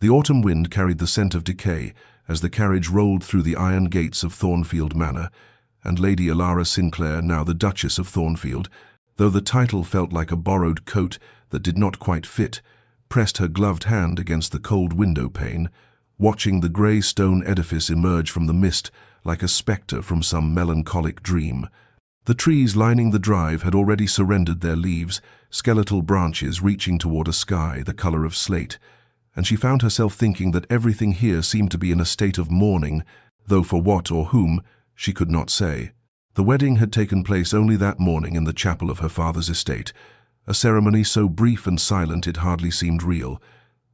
The autumn wind carried the scent of decay as the carriage rolled through the iron gates of Thornfield Manor, and Lady Elara Sinclair, now the Duchess of Thornfield, though the title felt like a borrowed coat that did not quite fit, pressed her gloved hand against the cold window pane, watching the grey stone edifice emerge from the mist like a spectre from some melancholic dream. The trees lining the drive had already surrendered their leaves, skeletal branches reaching toward a sky the color of slate, and she found herself thinking that everything here seemed to be in a state of mourning, though for what or whom she could not say. The wedding had taken place only that morning in the chapel of her father's estate, a ceremony so brief and silent it hardly seemed real.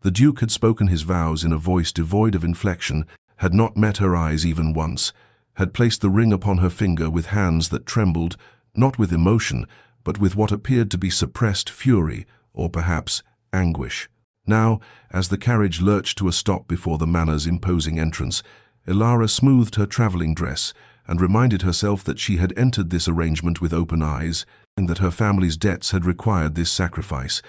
The Duke had spoken his vows in a voice devoid of inflection, had not met her eyes even once, had placed the ring upon her finger with hands that trembled, not with emotion, but with what appeared to be suppressed fury, or perhaps anguish. Now, as the carriage lurched to a stop before the manor's imposing entrance, Elara smoothed her travelling dress and reminded herself that she had entered this arrangement with open eyes, and that her family's debts had required this sacrifice,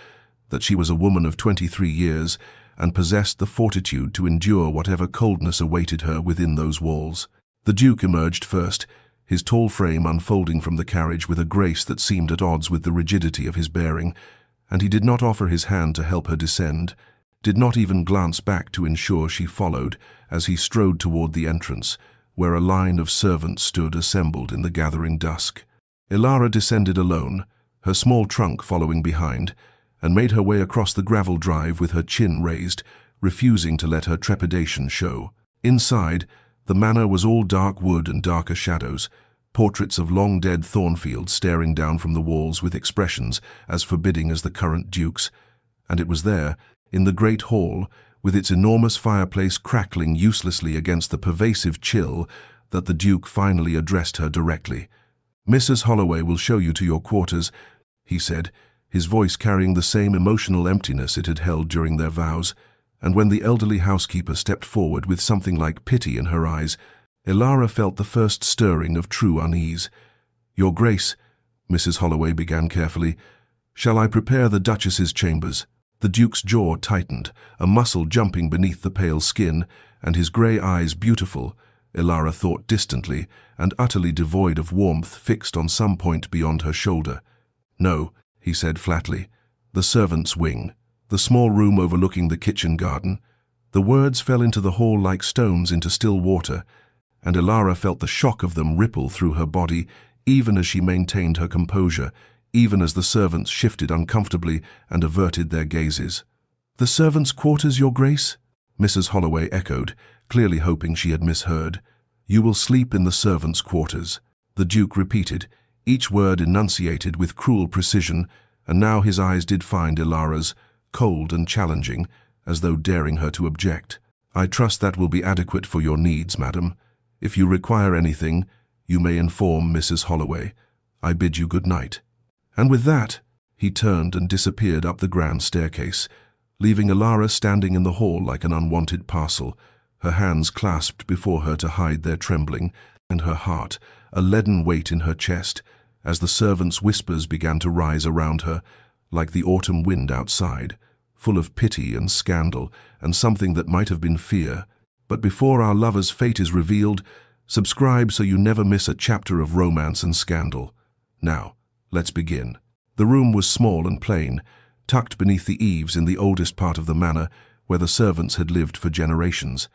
that she was a woman of 23 years and possessed the fortitude to endure whatever coldness awaited her within those walls. The Duke emerged first, his tall frame unfolding from the carriage with a grace that seemed at odds with the rigidity of his bearing, and he did not offer his hand to help her descend, did not even glance back to ensure she followed as he strode toward the entrance, where a line of servants stood assembled in the gathering dusk. Elara descended alone, her small trunk following behind, and made her way across the gravel drive with her chin raised, refusing to let her trepidation show. Inside, the manor was all dark wood and darker shadows, portraits of long-dead Thornfield staring down from the walls with expressions as forbidding as the current Duke's, and it was there, in the great hall, with its enormous fireplace crackling uselessly against the pervasive chill, that the Duke finally addressed her directly. "Mrs. Holloway will show you to your quarters," he said, his voice carrying the same emotional emptiness it had held during their vows, and when the elderly housekeeper stepped forward with something like pity in her eyes, Elara felt the first stirring of true unease. "Your Grace," Mrs. Holloway began carefully, "shall I prepare the Duchess's chambers?" The Duke's jaw tightened, a muscle jumping beneath the pale skin, and his grey eyes beautiful, Elara thought distantly, and utterly devoid of warmth, fixed on some point beyond her shoulder. "No," he said flatly. "The servants' wing. The small room overlooking the kitchen garden." The words fell into the hall like stones into still water, and Elara felt the shock of them ripple through her body, even as she maintained her composure, even as the servants shifted uncomfortably and averted their gazes. "The servants' quarters, Your Grace?" Mrs. Holloway echoed, clearly hoping she had misheard. "You will sleep in the servants' quarters," the Duke repeated, each word enunciated with cruel precision, and now his eyes did find Elara's, cold and challenging, as though daring her to object. "I trust that will be adequate for your needs, madam. If you require anything, you may inform Mrs. Holloway. I bid you good night." And with that, he turned and disappeared up the grand staircase, leaving Elara standing in the hall like an unwanted parcel, her hands clasped before her to hide their trembling, and her heart, a leaden weight in her chest, as the servants' whispers began to rise around her, like the autumn wind outside, full of pity and scandal, and something that might have been fear. But before our lover's fate is revealed, subscribe so you never miss a chapter of romance and scandal. Now, let's begin. The room was small and plain, tucked beneath the eaves in the oldest part of the manor, where the servants had lived for generations.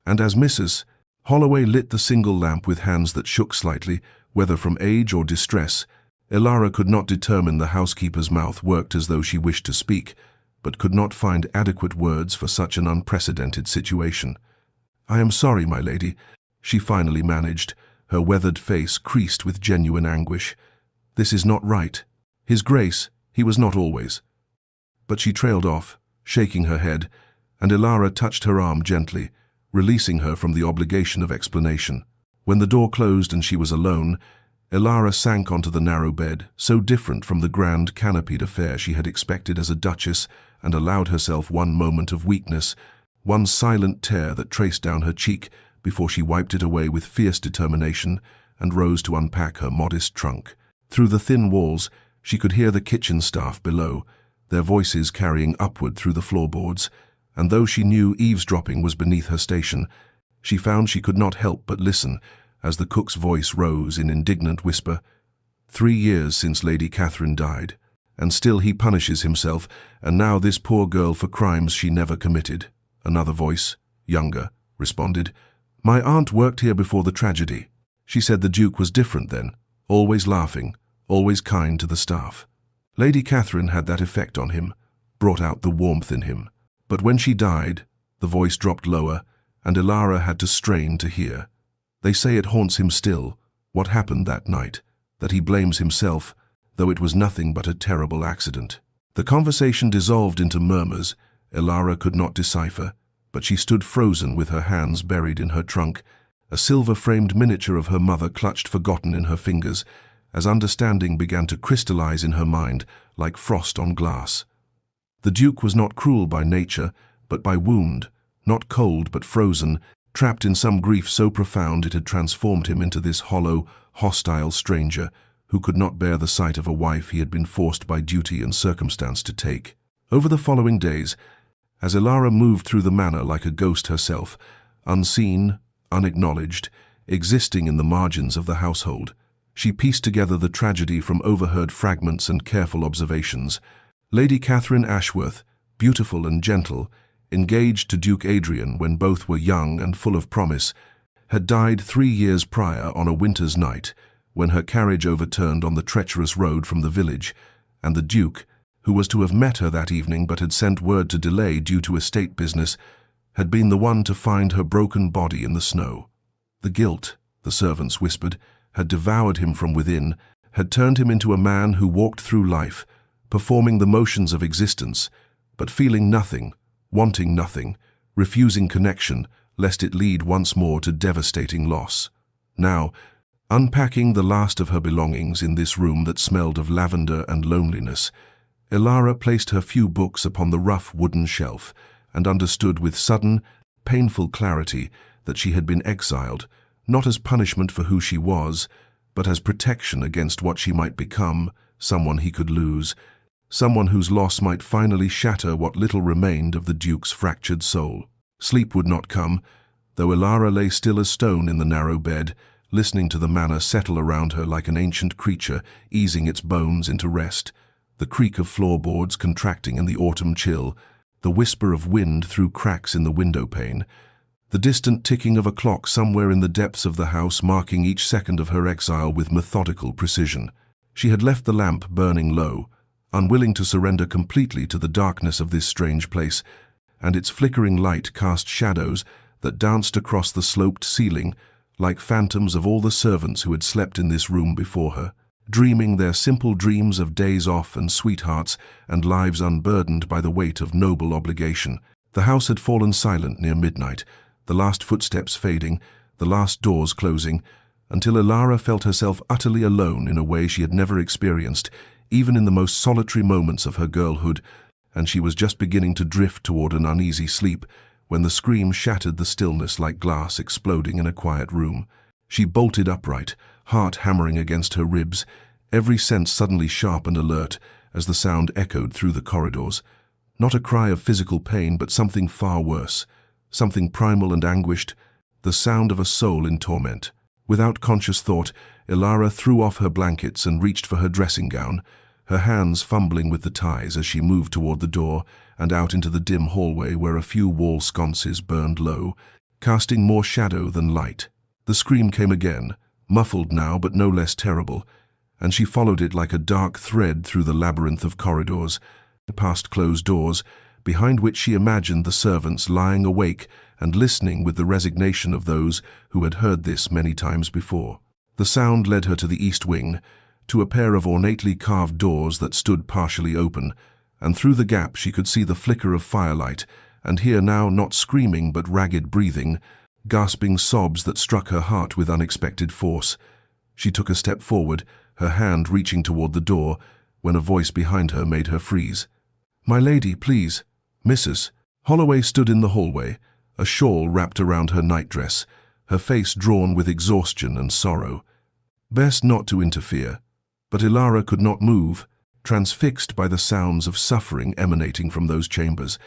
And as Mrs. Holloway lit the single lamp with hands that shook slightly, whether from age or distress, Elara could not determine. The housekeeper's mouth worked as though she wished to speak, but could not find adequate words for such an unprecedented situation. "I am sorry, my lady," she finally managed, her weathered face creased with genuine anguish. "This is not right. His Grace, he was not always." But she trailed off, shaking her head, and Elara touched her arm gently, releasing her from the obligation of explanation. When the door closed and she was alone, Elara sank onto the narrow bed, so different from the grand canopied affair she had expected as a duchess, and allowed herself one moment of weakness, one silent tear that traced down her cheek before she wiped it away with fierce determination and rose to unpack her modest trunk. Through the thin walls, she could hear the kitchen staff below, their voices carrying upward through the floorboards, and though she knew eavesdropping was beneath her station, she found she could not help but listen as the cook's voice rose in indignant whisper. 3 years since Lady Catherine died, and still he punishes himself, and now this poor girl for crimes she never committed. Another voice, younger, responded, My aunt worked here before the tragedy. She said the Duke was different then, always laughing, always kind to the staff. Lady Catherine had that effect on him, brought out the warmth in him. But when she died, the voice dropped lower, and Elara had to strain to hear. They say it haunts him still, what happened that night, that he blames himself, though it was nothing but a terrible accident. The conversation dissolved into murmurs Elara could not decipher, but she stood frozen with her hands buried in her trunk, a silver-framed miniature of her mother clutched forgotten in her fingers, as understanding began to crystallize in her mind like frost on glass. The Duke was not cruel by nature, but by wound, not cold but frozen, trapped in some grief so profound it had transformed him into this hollow, hostile stranger who could not bear the sight of a wife he had been forced by duty and circumstance to take. Over the following days, as Elara moved through the manor like a ghost herself, unseen, unacknowledged, existing in the margins of the household, she pieced together the tragedy from overheard fragments and careful observations. Lady Catherine Ashworth, beautiful and gentle, engaged to Duke Adrian when both were young and full of promise, had died 3 years prior on a winter's night, when her carriage overturned on the treacherous road from the village, and the Duke, who was to have met her that evening but had sent word to delay due to estate business, had been the one to find her broken body in the snow. The guilt, the servants whispered, had devoured him from within, had turned him into a man who walked through life, performing the motions of existence, but feeling nothing, wanting nothing, refusing connection, lest it lead once more to devastating loss. Now, unpacking the last of her belongings in this room that smelled of lavender and loneliness, Elara placed her few books upon the rough wooden shelf and understood with sudden, painful clarity that she had been exiled, not as punishment for who she was, but as protection against what she might become, someone he could lose, someone whose loss might finally shatter what little remained of the Duke's fractured soul. Sleep would not come, though Elara lay still as stone in the narrow bed, listening to the manor settle around her like an ancient creature easing its bones into rest, the creak of floorboards contracting in the autumn chill, the whisper of wind through cracks in the window pane, the distant ticking of a clock somewhere in the depths of the house marking each second of her exile with methodical precision. She had left the lamp burning low, unwilling to surrender completely to the darkness of this strange place, and its flickering light cast shadows that danced across the sloped ceiling like phantoms of all the servants who had slept in this room before her, dreaming their simple dreams of days off and sweethearts and lives unburdened by the weight of noble obligation. The house had fallen silent near midnight, the last footsteps fading, the last doors closing, until Elara felt herself utterly alone in a way she had never experienced, even in the most solitary moments of her girlhood, and she was just beginning to drift toward an uneasy sleep when the scream shattered the stillness like glass exploding in a quiet room. She bolted upright, heart hammering against her ribs, every sense suddenly sharp and alert as the sound echoed through the corridors. Not a cry of physical pain, but something far worse, something primal and anguished, the sound of a soul in torment. Without conscious thought, Elara threw off her blankets and reached for her dressing gown, her hands fumbling with the ties as she moved toward the door and out into the dim hallway where a few wall sconces burned low, casting more shadow than light. The scream came again, muffled now but no less terrible, and she followed it like a dark thread through the labyrinth of corridors, past closed doors, behind which she imagined the servants lying awake and listening with the resignation of those who had heard this many times before. The sound led her to the east wing, to a pair of ornately carved doors that stood partially open, and through the gap she could see the flicker of firelight, and hear now not screaming but ragged breathing, gasping sobs that struck her heart with unexpected force. She took a step forward, her hand reaching toward the door, when a voice behind her made her freeze. "My lady, please." Mrs. Holloway stood in the hallway, a shawl wrapped around her nightdress, her face drawn with exhaustion and sorrow. Best not to interfere, but Elara could not move, transfixed by the sounds of suffering emanating from those chambers,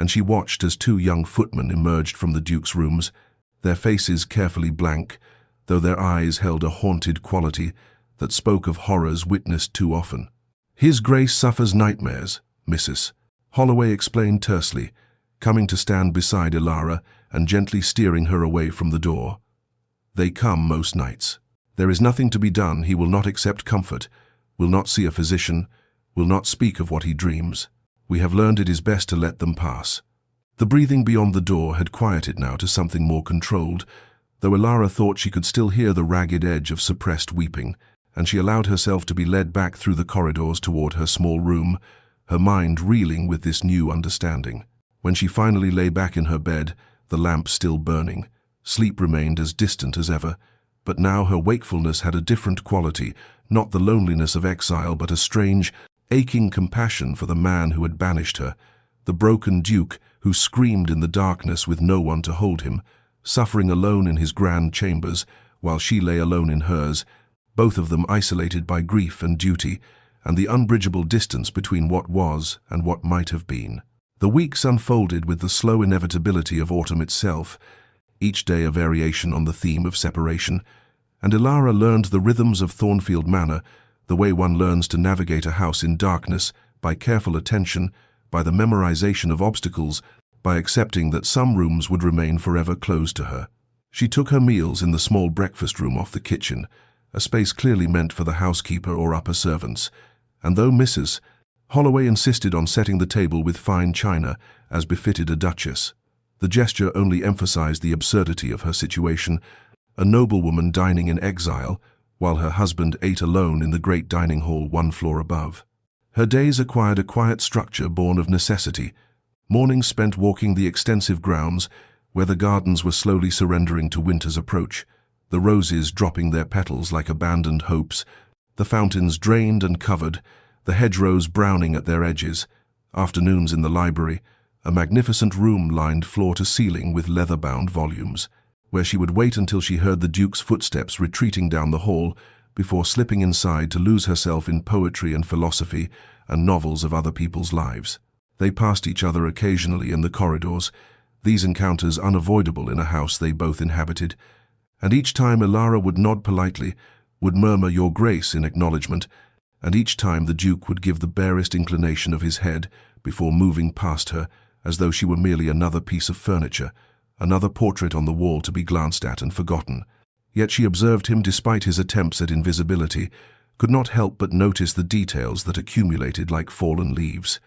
and she watched as two young footmen emerged from the Duke's rooms, their faces carefully blank, though their eyes held a haunted quality that spoke of horrors witnessed too often. "His Grace suffers nightmares, Mrs. Holloway explained tersely, coming to stand beside Elara and gently steering her away from the door. "They come most nights. There is nothing to be done. He will not accept comfort, will not see a physician, will not speak of what he dreams. We have learned it is best to let them pass." The breathing beyond the door had quieted now to something more controlled, though Elara thought she could still hear the ragged edge of suppressed weeping, and she allowed herself to be led back through the corridors toward her small room, her mind reeling with this new understanding. When she finally lay back in her bed, the lamp still burning, sleep remained as distant as ever, but now her wakefulness had a different quality, not the loneliness of exile, but a strange, aching compassion for the man who had banished her, the broken Duke who screamed in the darkness with no one to hold him, suffering alone in his grand chambers, while she lay alone in hers, both of them isolated by grief and duty, and the unbridgeable distance between what was and what might have been. The weeks unfolded with the slow inevitability of autumn itself, each day a variation on the theme of separation, and Elara learned the rhythms of Thornfield Manor, the way one learns to navigate a house in darkness, by careful attention, by the memorization of obstacles, by accepting that some rooms would remain forever closed to her. She took her meals in the small breakfast room off the kitchen, a space clearly meant for the housekeeper or upper servants, and though Mrs. Holloway insisted on setting the table with fine china, as befitted a duchess, the gesture only emphasized the absurdity of her situation, a noblewoman dining in exile, while her husband ate alone in the great dining hall 1 floor above. Her days acquired a quiet structure born of necessity, mornings spent walking the extensive grounds where the gardens were slowly surrendering to winter's approach, the roses dropping their petals like abandoned hopes, the fountains drained and covered, the hedgerows browning at their edges, afternoons in the library, a magnificent room lined floor to ceiling with leather-bound volumes, where she would wait until she heard the Duke's footsteps retreating down the hall before slipping inside to lose herself in poetry and philosophy and novels of other people's lives. They passed each other occasionally in the corridors, these encounters unavoidable in a house they both inhabited, and each time Elara would nod politely, would murmur "Your Grace" in acknowledgement, and each time the Duke would give the barest inclination of his head before moving past her, as though she were merely another piece of furniture, another portrait on the wall to be glanced at and forgotten. Yet she observed him despite his attempts at invisibility, could not help but notice the details that accumulated like fallen leaves.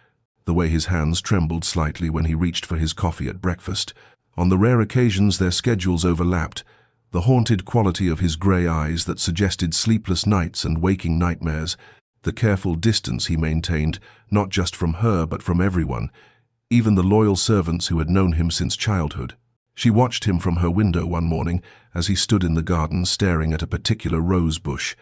The way his hands trembled slightly when he reached for his coffee at breakfast. On the rare occasions their schedules overlapped, the haunted quality of his grey eyes that suggested sleepless nights and waking nightmares, the careful distance he maintained, not just from her but from everyone, even the loyal servants who had known him since childhood. She watched him from her window one morning as he stood in the garden staring at a particular rose bush,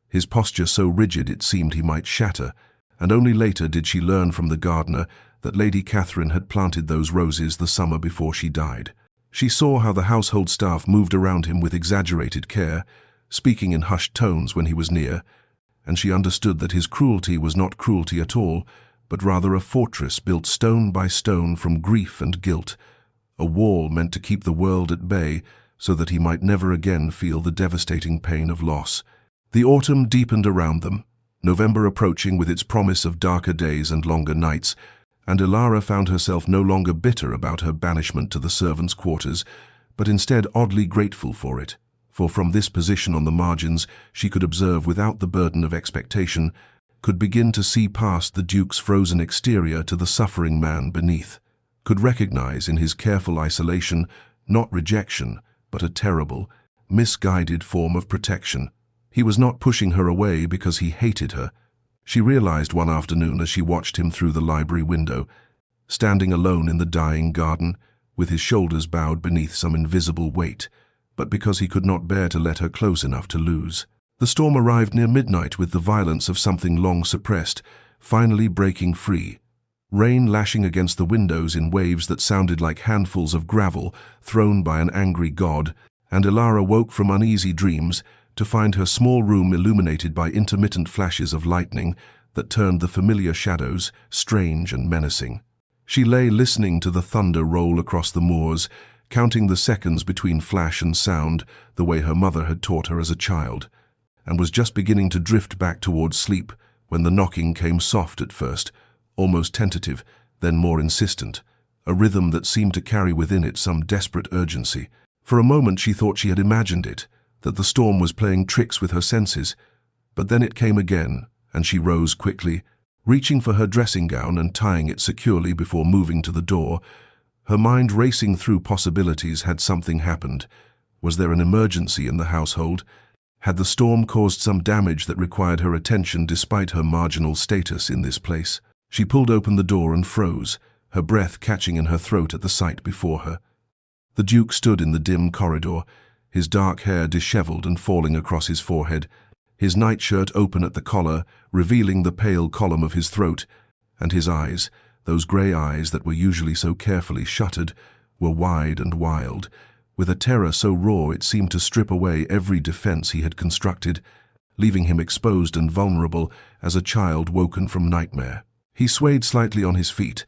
his posture so rigid it seemed he might shatter, and only later did she learn from the gardener that Lady Catherine had planted those roses the summer before she died. She saw how the household staff moved around him with exaggerated care, speaking in hushed tones when he was near, and she understood that his cruelty was not cruelty at all, but rather a fortress built stone by stone from grief and guilt, a wall meant to keep the world at bay so that he might never again feel the devastating pain of loss. The autumn deepened around them, November approaching with its promise of darker days and longer nights, and Elara found herself no longer bitter about her banishment to the servants' quarters, but instead oddly grateful for it, for from this position on the margins she could observe without the burden of expectation, could begin to see past the Duke's frozen exterior to the suffering man beneath, could recognize in his careful isolation not rejection, but a terrible, misguided form of protection. He was not pushing her away because he hated her. She realized one afternoon as she watched him through the library window, standing alone in the dying garden, with his shoulders bowed beneath some invisible weight, but because he could not bear to let her close enough to lose. The storm arrived near midnight with the violence of something long suppressed, finally breaking free. Rain lashing against the windows in waves that sounded like handfuls of gravel thrown by an angry god, and Elara woke from uneasy dreams to find her small room illuminated by intermittent flashes of lightning that turned the familiar shadows strange and menacing. She lay listening to the thunder roll across the moors, counting the seconds between flash and sound the way her mother had taught her as a child, and was just beginning to drift back towards sleep when the knocking came soft at first, almost tentative, then more insistent, a rhythm that seemed to carry within it some desperate urgency. For a moment she thought she had imagined it, that the storm was playing tricks with her senses, but then it came again, and she rose quickly, reaching for her dressing gown and tying it securely before moving to the door. Her mind racing through possibilities. Had something happened? Was there an emergency in the household? Had the storm caused some damage that required her attention despite her marginal status in this place? She pulled open the door and froze, her breath catching in her throat at the sight before her. The Duke stood in the dim corridor, his dark hair disheveled and falling across his forehead, his nightshirt open at the collar, revealing the pale column of his throat, and his eyes, those grey eyes that were usually so carefully shuttered, were wide and wild, with a terror so raw it seemed to strip away every defense he had constructed, leaving him exposed and vulnerable as a child woken from nightmare. He swayed slightly on his feet,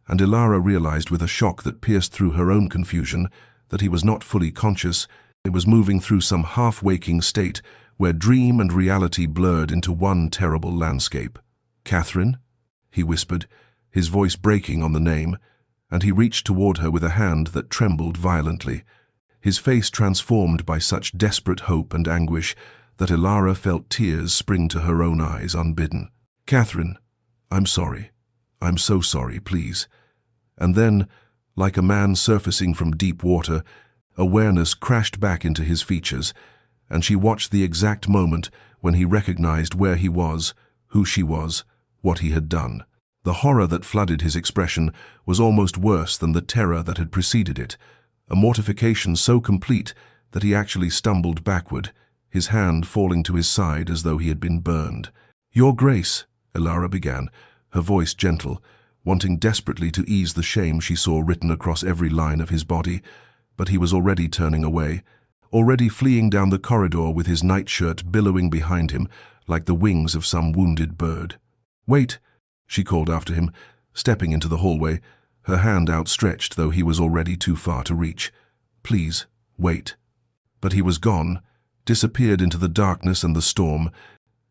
and Elara realized with a shock that pierced through her own confusion that he was not fully conscious. He was moving through some half-waking state where dream and reality blurred into one terrible landscape. "Catherine?" he whispered, his voice breaking on the name, and he reached toward her with a hand that trembled violently, his face transformed by such desperate hope and anguish that Elara felt tears spring to her own eyes unbidden. "Catherine, I'm sorry. I'm so sorry, please." And then, like a man surfacing from deep water, awareness crashed back into his features, and she watched the exact moment when he recognized where he was, who she was, what he had done. The horror that flooded his expression was almost worse than the terror that had preceded it, a mortification so complete that he actually stumbled backward, his hand falling to his side as though he had been burned. "Your Grace," Elara began, her voice gentle, wanting desperately to ease the shame she saw written across every line of his body, but he was already turning away, already fleeing down the corridor with his nightshirt billowing behind him like the wings of some wounded bird. "Wait," she called after him, stepping into the hallway, her hand outstretched though he was already too far to reach. "Please, wait." But he was gone, disappeared into the darkness and the storm,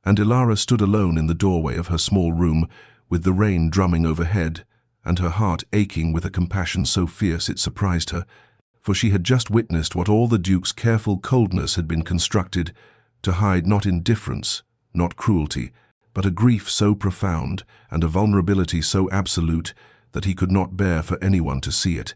and Elara stood alone in the doorway of her small room, with the rain drumming overhead, and her heart aching with a compassion so fierce it surprised her, for she had just witnessed what all the Duke's careful coldness had been constructed to hide, not indifference, not cruelty, but a grief so profound and a vulnerability so absolute that he could not bear for anyone to see it.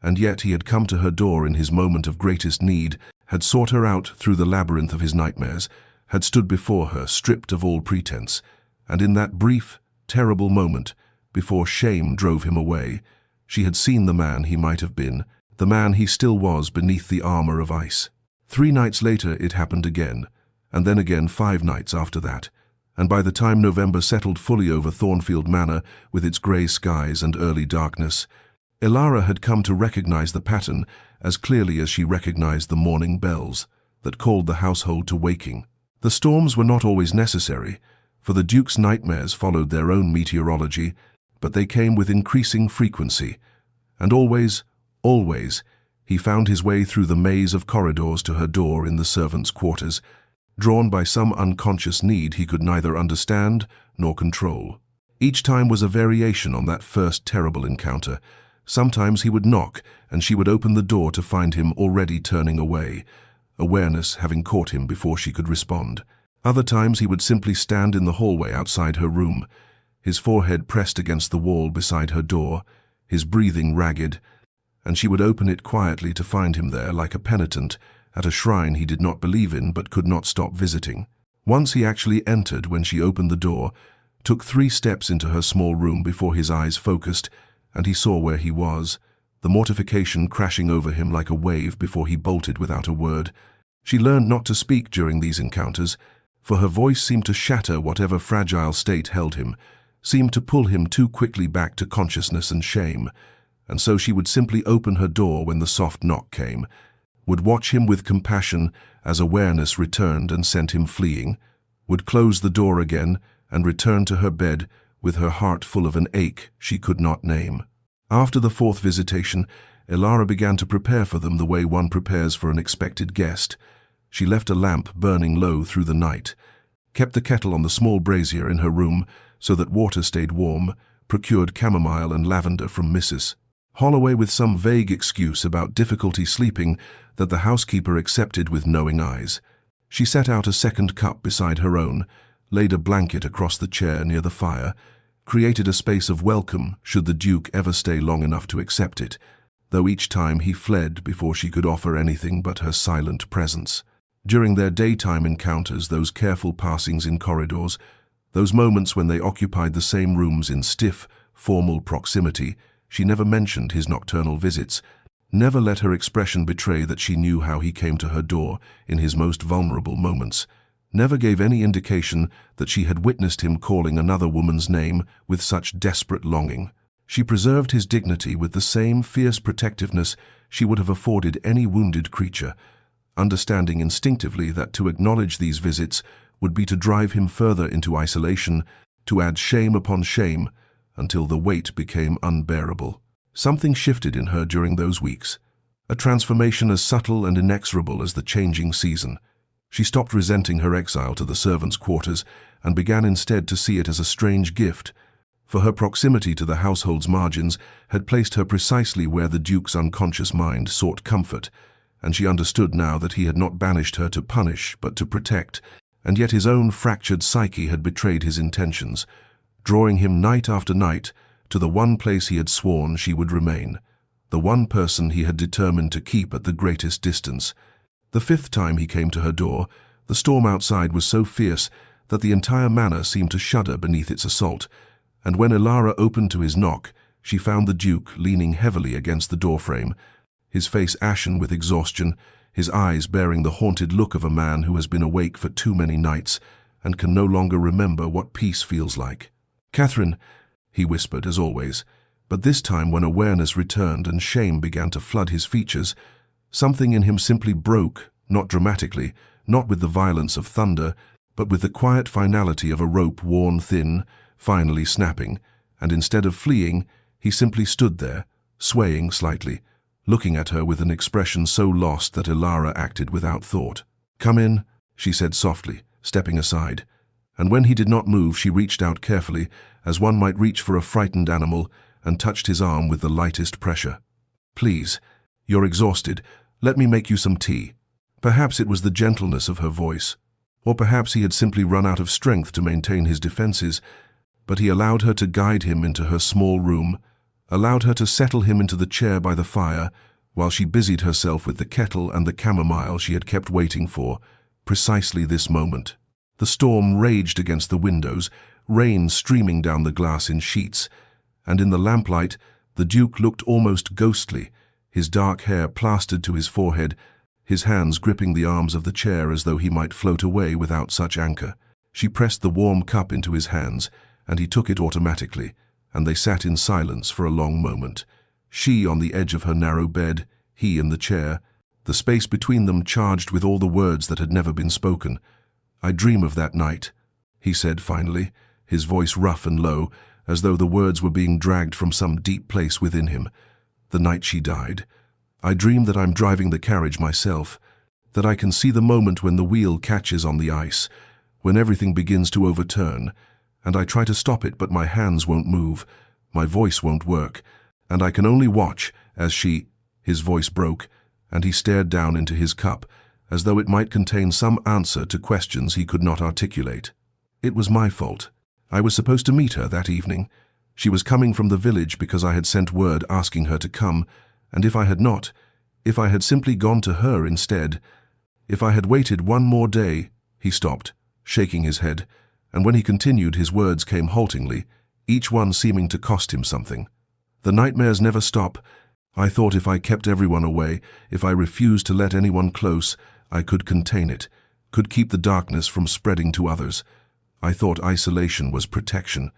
And yet he had come to her door in his moment of greatest need, had sought her out through the labyrinth of his nightmares, had stood before her, stripped of all pretense, and in that brief, terrible moment, before shame drove him away, she had seen the man he might have been, the man he still was beneath the armor of ice. 3 nights later it happened again, and then again 5 nights after that, and by the time November settled fully over Thornfield Manor with its grey skies and early darkness, Elara had come to recognize the pattern as clearly as she recognized the morning bells that called the household to waking. The storms were not always necessary, for the Duke's nightmares followed their own meteorology, but they came with increasing frequency, and always, he found his way through the maze of corridors to her door in the servants' quarters, drawn by some unconscious need he could neither understand nor control. Each time was a variation on that first terrible encounter. Sometimes he would knock, and she would open the door to find him already turning away, awareness having caught him before she could respond. Other times he would simply stand in the hallway outside her room, his forehead pressed against the wall beside her door, his breathing ragged, and she would open it quietly to find him there like a penitent at a shrine he did not believe in but could not stop visiting. Once he actually entered when she opened the door, took 3 steps into her small room before his eyes focused, and he saw where he was, the mortification crashing over him like a wave before he bolted without a word. She learned not to speak during these encounters, for her voice seemed to shatter whatever fragile state held him, seemed to pull him too quickly back to consciousness and shame, and so she would simply open her door when the soft knock came, would watch him with compassion as awareness returned and sent him fleeing, would close the door again and return to her bed with her heart full of an ache she could not name. After the fourth visitation, Elara began to prepare for them the way one prepares for an expected guest. She left a lamp burning low through the night, kept the kettle on the small brazier in her room so that water stayed warm, procured chamomile and lavender from Mrs. Holloway with some vague excuse about difficulty sleeping that the housekeeper accepted with knowing eyes. She set out a second cup beside her own, laid a blanket across the chair near the fire, created a space of welcome should the Duke ever stay long enough to accept it, though each time he fled before she could offer anything but her silent presence. During their daytime encounters, those careful passings in corridors, those moments when they occupied the same rooms in stiff, formal proximity, she never mentioned his nocturnal visits, never let her expression betray that she knew how he came to her door in his most vulnerable moments, never gave any indication that she had witnessed him calling another woman's name with such desperate longing. She preserved his dignity with the same fierce protectiveness she would have afforded any wounded creature, understanding instinctively that to acknowledge these visits would be to drive him further into isolation, to add shame upon shame, until the weight became unbearable. Something shifted in her during those weeks, a transformation as subtle and inexorable as the changing season. She stopped resenting her exile to the servants' quarters and began instead to see it as a strange gift, for her proximity to the household's margins had placed her precisely where the Duke's unconscious mind sought comfort, and she understood now that he had not banished her to punish but to protect, and yet his own fractured psyche had betrayed his intentions, drawing him night after night to the one place he had sworn she would remain, the one person he had determined to keep at the greatest distance. The fifth time he came to her door, the storm outside was so fierce that the entire manor seemed to shudder beneath its assault, and when Elara opened to his knock, she found the Duke leaning heavily against the doorframe, his face ashen with exhaustion, his eyes bearing the haunted look of a man who has been awake for too many nights and can no longer remember what peace feels like. "Catherine," he whispered as always, but this time when awareness returned and shame began to flood his features, something in him simply broke, not dramatically, not with the violence of thunder, but with the quiet finality of a rope worn thin, finally snapping, and instead of fleeing, he simply stood there, swaying slightly, looking at her with an expression so lost that Elara acted without thought. "Come in," she said softly, stepping aside, and when he did not move, she reached out carefully, as one might reach for a frightened animal, and touched his arm with the lightest pressure. "Please, you're exhausted. Let me make you some tea." Perhaps it was the gentleness of her voice, or perhaps he had simply run out of strength to maintain his defenses, but he allowed her to guide him into her small room, allowed her to settle him into the chair by the fire, while she busied herself with the kettle and the chamomile she had kept waiting for, precisely this moment. The storm raged against the windows, rain streaming down the glass in sheets, and in the lamplight the Duke looked almost ghostly, his dark hair plastered to his forehead, his hands gripping the arms of the chair as though he might float away without such anchor. She pressed the warm cup into his hands, and he took it automatically, and they sat in silence for a long moment, she on the edge of her narrow bed, he in the chair, the space between them charged with all the words that had never been spoken. "I dream of that night," he said finally, his voice rough and low, as though the words were being dragged from some deep place within him. "The night she died. I dream that I'm driving the carriage myself, that I can see the moment when the wheel catches on the ice, when everything begins to overturn, and I try to stop it but my hands won't move, my voice won't work, and I can only watch as she—" His voice broke, and he stared down into his cup, as though it might contain some answer to questions he could not articulate. "It was my fault. I was supposed to meet her that evening. She was coming from the village because I had sent word asking her to come, and if I had not, if I had simply gone to her instead, if I had waited one more day—" He stopped, shaking his head, and when he continued his words came haltingly, each one seeming to cost him something. "The nightmares never stop. I thought if I kept everyone away, if I refused to let anyone close, I could contain it, could keep the darkness from spreading to others. I thought isolation was protection.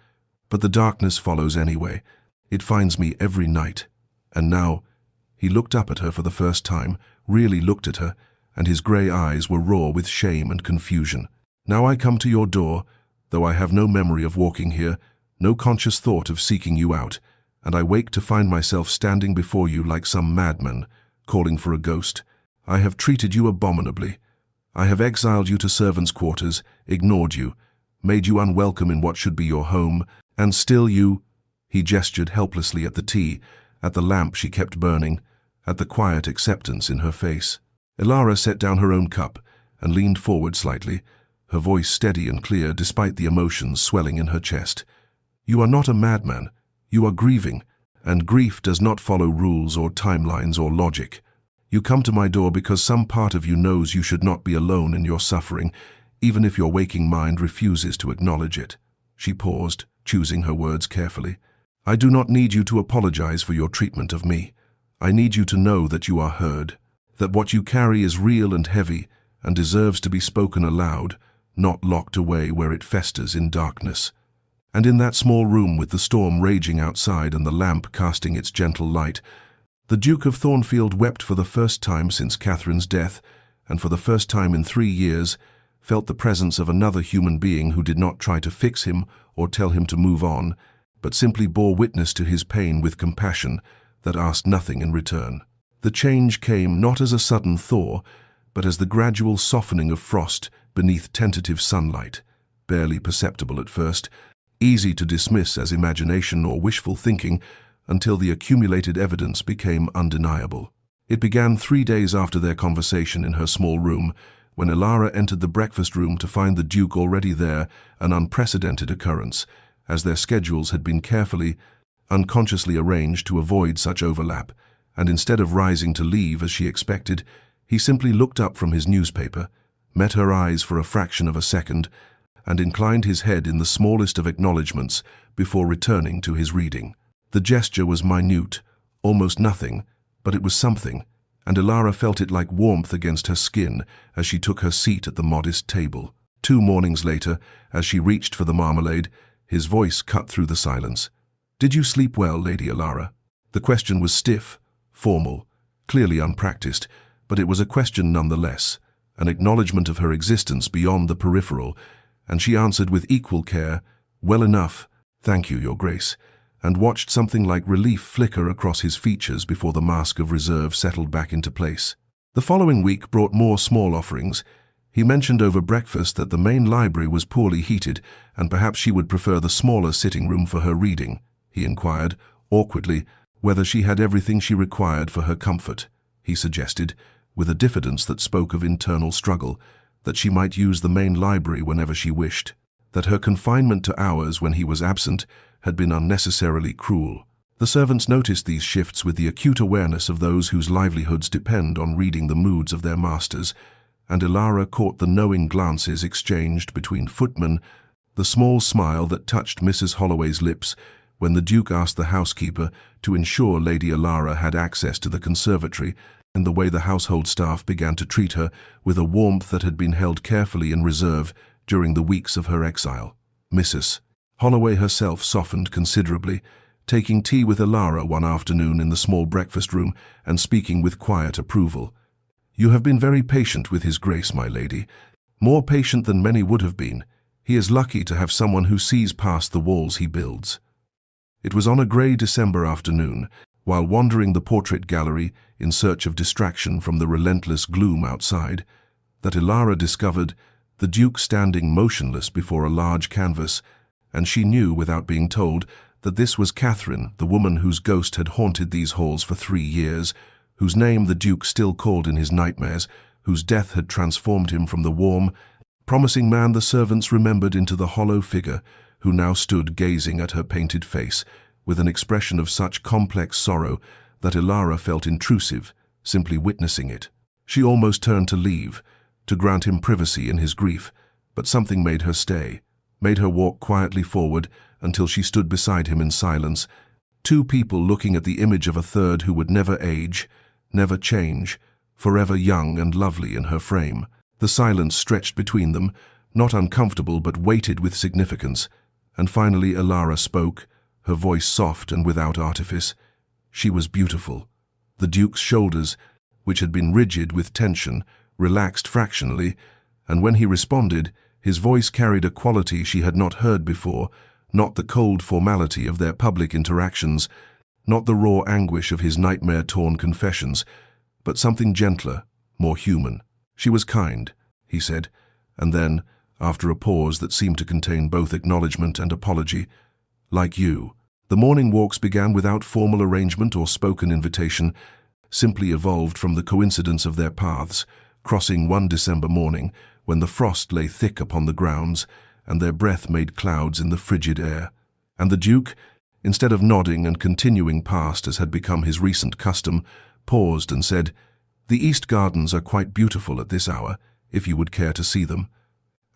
But the darkness follows anyway. It finds me every night. And now—" He looked up at her for the first time, really looked at her, and his grey eyes were raw with shame and confusion. "Now I come to your door, though I have no memory of walking here, no conscious thought of seeking you out. and I wake to find myself standing before you like some madman, calling for a ghost. I have treated you abominably. I have exiled you to servants' quarters, ignored you, made you unwelcome in what should be your home, and still you—" He gestured helplessly at the tea, at the lamp she kept burning, at the quiet acceptance in her face. Elara set down her own cup and leaned forward slightly, her voice steady and clear despite the emotions swelling in her chest. "You are not a madman. You are grieving, and grief does not follow rules or timelines or logic. You come to my door because some part of you knows you should not be alone in your suffering, even if your waking mind refuses to acknowledge it." She paused, choosing her words carefully. "I do not need you to apologize for your treatment of me. I need you to know that you are heard, that what you carry is real and heavy and deserves to be spoken aloud, not locked away where it festers in darkness." And in that small room with the storm raging outside and the lamp casting its gentle light, the Duke of Thornfield wept for the first time since Catherine's death, and for the first time in 3 years, felt the presence of another human being who did not try to fix him or tell him to move on, but simply bore witness to his pain with compassion that asked nothing in return. The change came not as a sudden thaw, but as the gradual softening of frost beneath tentative sunlight, barely perceptible at first, easy to dismiss as imagination or wishful thinking until the accumulated evidence became undeniable. It began 3 days after their conversation in her small room, when Elara entered the breakfast room to find the Duke already there, an unprecedented occurrence, as their schedules had been carefully, unconsciously arranged to avoid such overlap, and instead of rising to leave as she expected, he simply looked up from his newspaper, met her eyes for a fraction of a second, and inclined his head in the smallest of acknowledgments before returning to his reading. The gesture was minute, almost nothing, but it was something, and Elara felt it like warmth against her skin as she took her seat at the modest table. 2 mornings later, as she reached for the marmalade, his voice cut through the silence. "Did you sleep well, Lady Elara?" The question was stiff, formal, clearly unpracticed, but it was a question nonetheless, an acknowledgement of her existence beyond the peripheral, and she answered with equal care, "Well enough, thank you, Your Grace," and watched something like relief flicker across his features before the mask of reserve settled back into place. The following week brought more small offerings. He mentioned over breakfast that the main library was poorly heated, and perhaps she would prefer the smaller sitting room for her reading. He inquired, awkwardly, whether she had everything she required for her comfort. He suggested, with a diffidence that spoke of internal struggle, that she might use the main library whenever she wished, that her confinement to hours when he was absent had been unnecessarily cruel. The servants noticed these shifts with the acute awareness of those whose livelihoods depend on reading the moods of their masters, and Elara caught the knowing glances exchanged between footmen, the small smile that touched Mrs. Holloway's lips when the Duke asked the housekeeper to ensure Lady Elara had access to the conservatory, and the way the household staff began to treat her with a warmth that had been held carefully in reserve during the weeks of her exile. Mrs. Holloway herself softened considerably, taking tea with Elara one afternoon in the small breakfast room and speaking with quiet approval. "You have been very patient with His Grace, my lady, more patient than many would have been. He is lucky to have someone who sees past the walls he builds." It was on a grey December afternoon, while wandering the portrait gallery in search of distraction from the relentless gloom outside, that Elara discovered the Duke standing motionless before a large canvas, and she knew, without being told, that this was Catherine, the woman whose ghost had haunted these halls for 3 years, whose name the Duke still called in his nightmares, whose death had transformed him from the warm, promising man the servants remembered into the hollow figure who now stood gazing at her painted face with an expression of such complex sorrow that Elara felt intrusive, simply witnessing it. She almost turned to leave, to grant him privacy in his grief, but something made her stay, made her walk quietly forward until she stood beside him in silence, 2 people looking at the image of a third who would never age, never change, forever young and lovely in her frame. The silence stretched between them, not uncomfortable but weighted with significance, and finally Elara spoke, her voice soft and without artifice. She was beautiful. The Duke's shoulders, which had been rigid with tension, relaxed fractionally, and when he responded, his voice carried a quality she had not heard before, not the cold formality of their public interactions, not the raw anguish of his nightmare-torn confessions, but something gentler, more human. "She was kind," he said, and then, after a pause that seemed to contain both acknowledgement and apology, "like you." The morning walks began without formal arrangement or spoken invitation, simply evolved from the coincidence of their paths, crossing one December morning when the frost lay thick upon the grounds and their breath made clouds in the frigid air. And the Duke, instead of nodding and continuing past as had become his recent custom, paused and said, "The East Gardens are quite beautiful at this hour, if you would care to see them."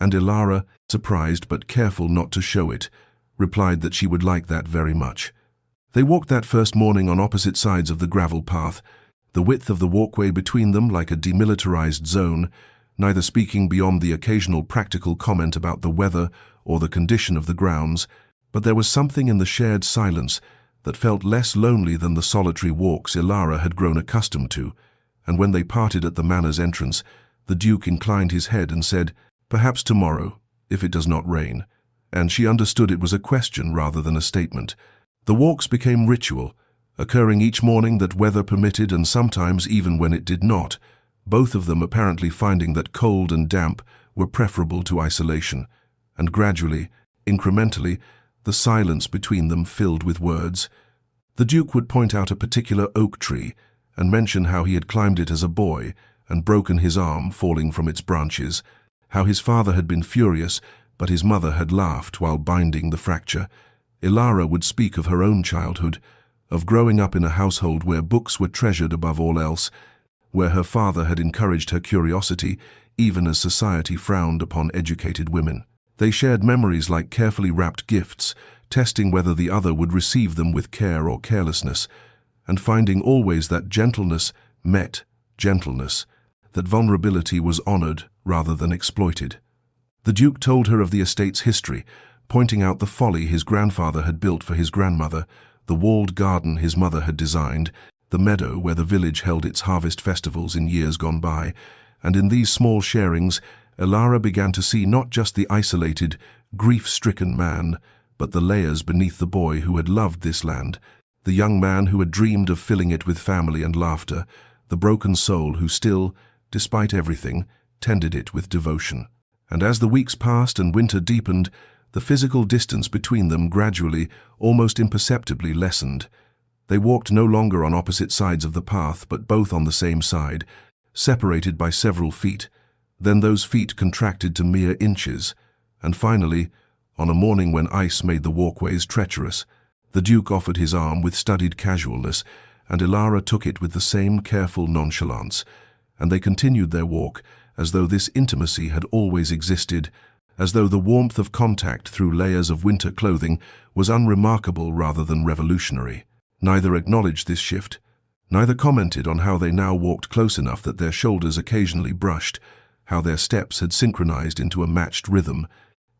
And Elara, surprised but careful not to show it, replied that she would like that very much. They walked that first morning on opposite sides of the gravel path, the width of the walkway between them like a demilitarized zone, neither speaking beyond the occasional practical comment about the weather or the condition of the grounds, but there was something in the shared silence that felt less lonely than the solitary walks Elara had grown accustomed to, and when they parted at the manor's entrance, the Duke inclined his head and said, "Perhaps tomorrow, if it does not rain," and she understood it was a question rather than a statement. The walks became ritual, occurring each morning that weather permitted and sometimes even when it did not, both of them apparently finding that cold and damp were preferable to isolation, and gradually, incrementally, the silence between them filled with words. The Duke would point out a particular oak tree and mention how he had climbed it as a boy and broken his arm falling from its branches, how his father had been furious but his mother had laughed while binding the fracture. Elara would speak of her own childhood, of growing up in a household where books were treasured above all else, where her father had encouraged her curiosity even as society frowned upon educated women. They shared memories like carefully wrapped gifts, testing whether the other would receive them with care or carelessness, and finding always that gentleness met gentleness, that vulnerability was honored rather than exploited. The Duke told her of the estate's history, pointing out the folly his grandfather had built for his grandmother, the walled garden his mother had designed, the meadow where the village held its harvest festivals in years gone by, and in these small sharings, Elara began to see not just the isolated, grief-stricken man, but the layers beneath the boy who had loved this land, the young man who had dreamed of filling it with family and laughter, the broken soul who still, despite everything, tended it with devotion. And as the weeks passed and winter deepened, the physical distance between them gradually, almost imperceptibly lessened. They walked no longer on opposite sides of the path, but both on the same side, separated by several feet. Then those feet contracted to mere inches, and finally, on a morning when ice made the walkways treacherous, the Duke offered his arm with studied casualness, and Elara took it with the same careful nonchalance, and they continued their walk, as though this intimacy had always existed, as though the warmth of contact through layers of winter clothing was unremarkable rather than revolutionary. Neither acknowledged this shift, neither commented on how they now walked close enough that their shoulders occasionally brushed, how their steps had synchronized into a matched rhythm,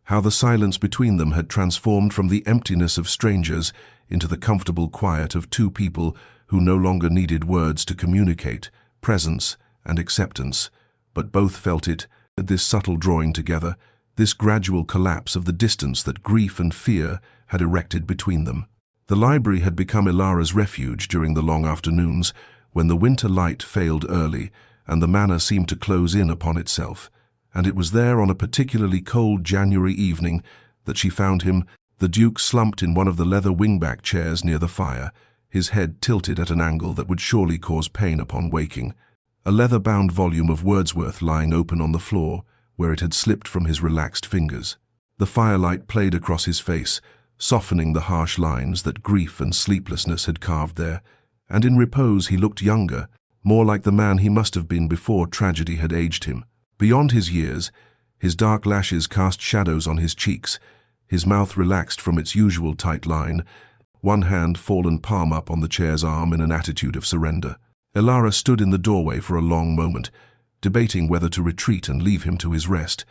how the silence between them had transformed from the emptiness of strangers into the comfortable quiet of two people who no longer needed words to communicate presence and acceptance, but both felt it, this subtle drawing together, this gradual collapse of the distance that grief and fear had erected between them. The library had become Elara's refuge during the long afternoons, when the winter light failed early and the manor seemed to close in upon itself, and it was there on a particularly cold January evening that she found him, the Duke slumped in one of the leather wingback chairs near the fire, his head tilted at an angle that would surely cause pain upon waking, a leather-bound volume of Wordsworth lying open on the floor, where it had slipped from his relaxed fingers. The firelight played across his face, softening the harsh lines that grief and sleeplessness had carved there, and in repose he looked younger, more like the man he must have been before tragedy had aged him. Beyond his years, his dark lashes cast shadows on his cheeks, his mouth relaxed from its usual tight line, one hand fallen palm up on the chair's arm in an attitude of surrender. Elara stood in the doorway for a long moment, debating whether to retreat and leave him to his rest,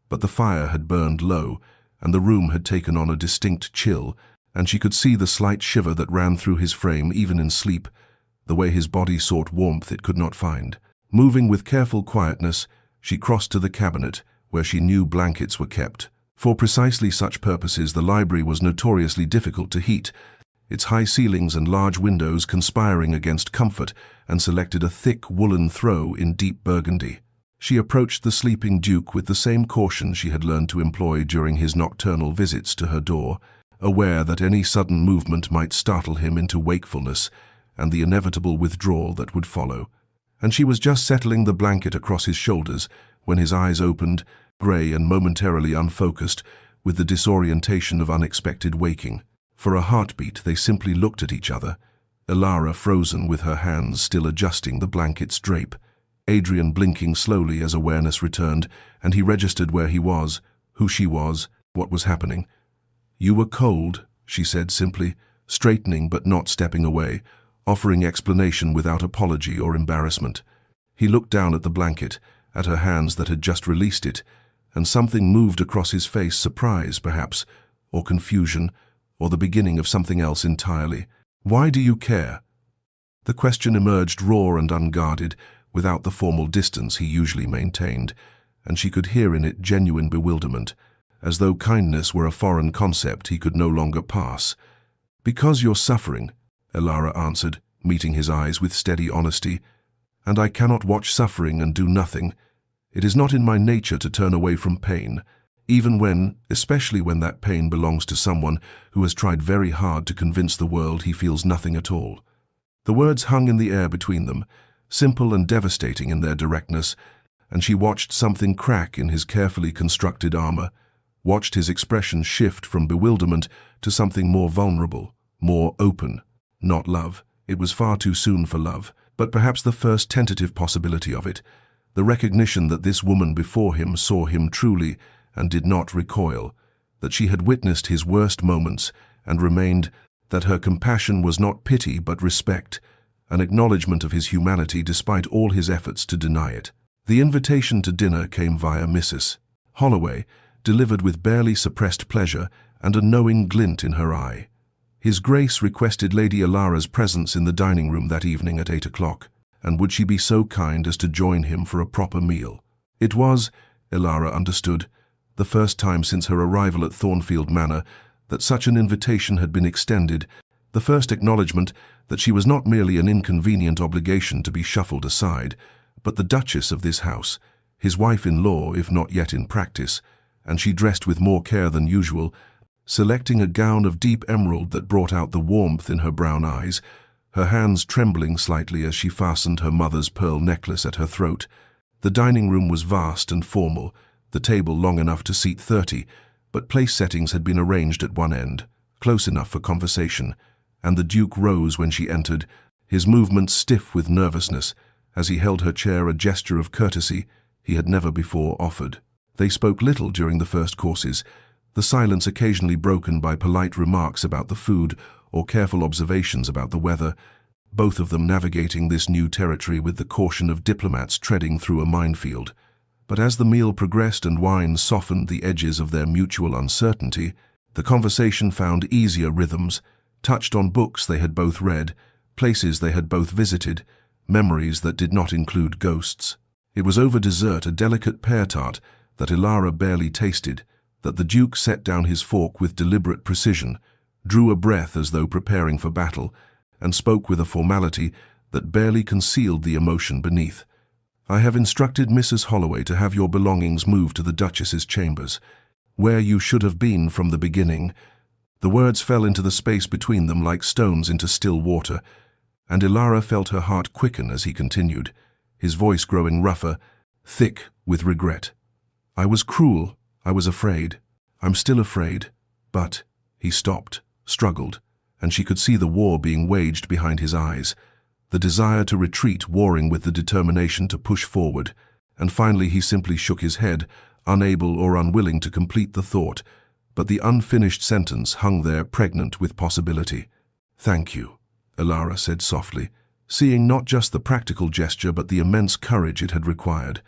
but the fire had burned low, and the room had taken on a distinct chill, and she could see the slight shiver that ran through his frame even in sleep, the way his body sought warmth it could not find. Moving with careful quietness, she crossed to the cabinet, where she knew blankets were kept. For precisely such purposes the library was notoriously difficult to heat, its high ceilings and large windows conspiring against comfort, and selected a thick woolen throw in deep burgundy. She approached the sleeping Duke with the same caution she had learned to employ during his nocturnal visits to her door, aware that any sudden movement might startle him into wakefulness and the inevitable withdrawal that would follow. And she was just settling the blanket across his shoulders when his eyes opened, grey and momentarily unfocused, with the disorientation of unexpected waking. For a heartbeat, they simply looked at each other, Elara frozen with her hands still adjusting the blanket's drape, Adrian blinking slowly as awareness returned, and he registered where he was, who she was, what was happening. "You were cold," she said simply, straightening but not stepping away, offering explanation without apology or embarrassment. He looked down at the blanket, at her hands that had just released it, and something moved across his face, surprise, perhaps, or confusion, or the beginning of something else entirely. "Why do you care?" The question emerged raw and unguarded, without the formal distance he usually maintained, and she could hear in it genuine bewilderment, as though kindness were a foreign concept he could no longer pass. "Because you're suffering," Elara answered, meeting his eyes with steady honesty, "and I cannot watch suffering and do nothing. It is not in my nature to turn away from pain, especially when that pain belongs to someone who has tried very hard to convince the world he feels nothing at all." The words hung in the air between them, simple and devastating in their directness, and she watched something crack in his carefully constructed armor, watched his expression shift from bewilderment to something more vulnerable, more open. Not love. It was far too soon for love, but perhaps the first tentative possibility of it, the recognition that this woman before him saw him truly and did not recoil, that she had witnessed his worst moments and remained, that her compassion was not pity but respect, an acknowledgement of his humanity despite all his efforts to deny it. The invitation to dinner came via Mrs. Holloway, delivered with barely suppressed pleasure and a knowing glint in her eye. His Grace requested Lady Elara's presence in the dining room that evening at 8 o'clock, and would she be so kind as to join him for a proper meal? It was, Elara understood, the first time since her arrival at Thornfield Manor that such an invitation had been extended, the first acknowledgement that she was not merely an inconvenient obligation to be shuffled aside, but the Duchess of this house, his wife-in-law if not yet in practice, and she dressed with more care than usual, selecting a gown of deep emerald that brought out the warmth in her brown eyes, her hands trembling slightly as she fastened her mother's pearl necklace at her throat. The dining room was vast and formal, the table long enough to seat 30, but place settings had been arranged at one end, close enough for conversation, and the Duke rose when she entered, his movements stiff with nervousness, as he held her chair, a gesture of courtesy he had never before offered. They spoke little during the first courses, the silence occasionally broken by polite remarks about the food or careful observations about the weather, both of them navigating this new territory with the caution of diplomats treading through a minefield. But as the meal progressed and wine softened the edges of their mutual uncertainty, the conversation found easier rhythms, touched on books they had both read, places they had both visited, memories that did not include ghosts. It was over dessert, a delicate pear tart that Elara barely tasted, that the Duke set down his fork with deliberate precision, drew a breath as though preparing for battle, and spoke with a formality that barely concealed the emotion beneath. "I have instructed Mrs. Holloway to have your belongings moved to the Duchess's chambers, where you should have been from the beginning." The words fell into the space between them like stones into still water, and Elara felt her heart quicken as he continued, his voice growing rougher, thick with regret. "I was cruel. I was afraid. I'm still afraid. But—" He stopped, struggled, and she could see the war being waged behind his eyes, the desire to retreat warring with the determination to push forward, and finally he simply shook his head, unable or unwilling to complete the thought, but the unfinished sentence hung there pregnant with possibility. "Thank you," Elara said softly, seeing not just the practical gesture but the immense courage it had required,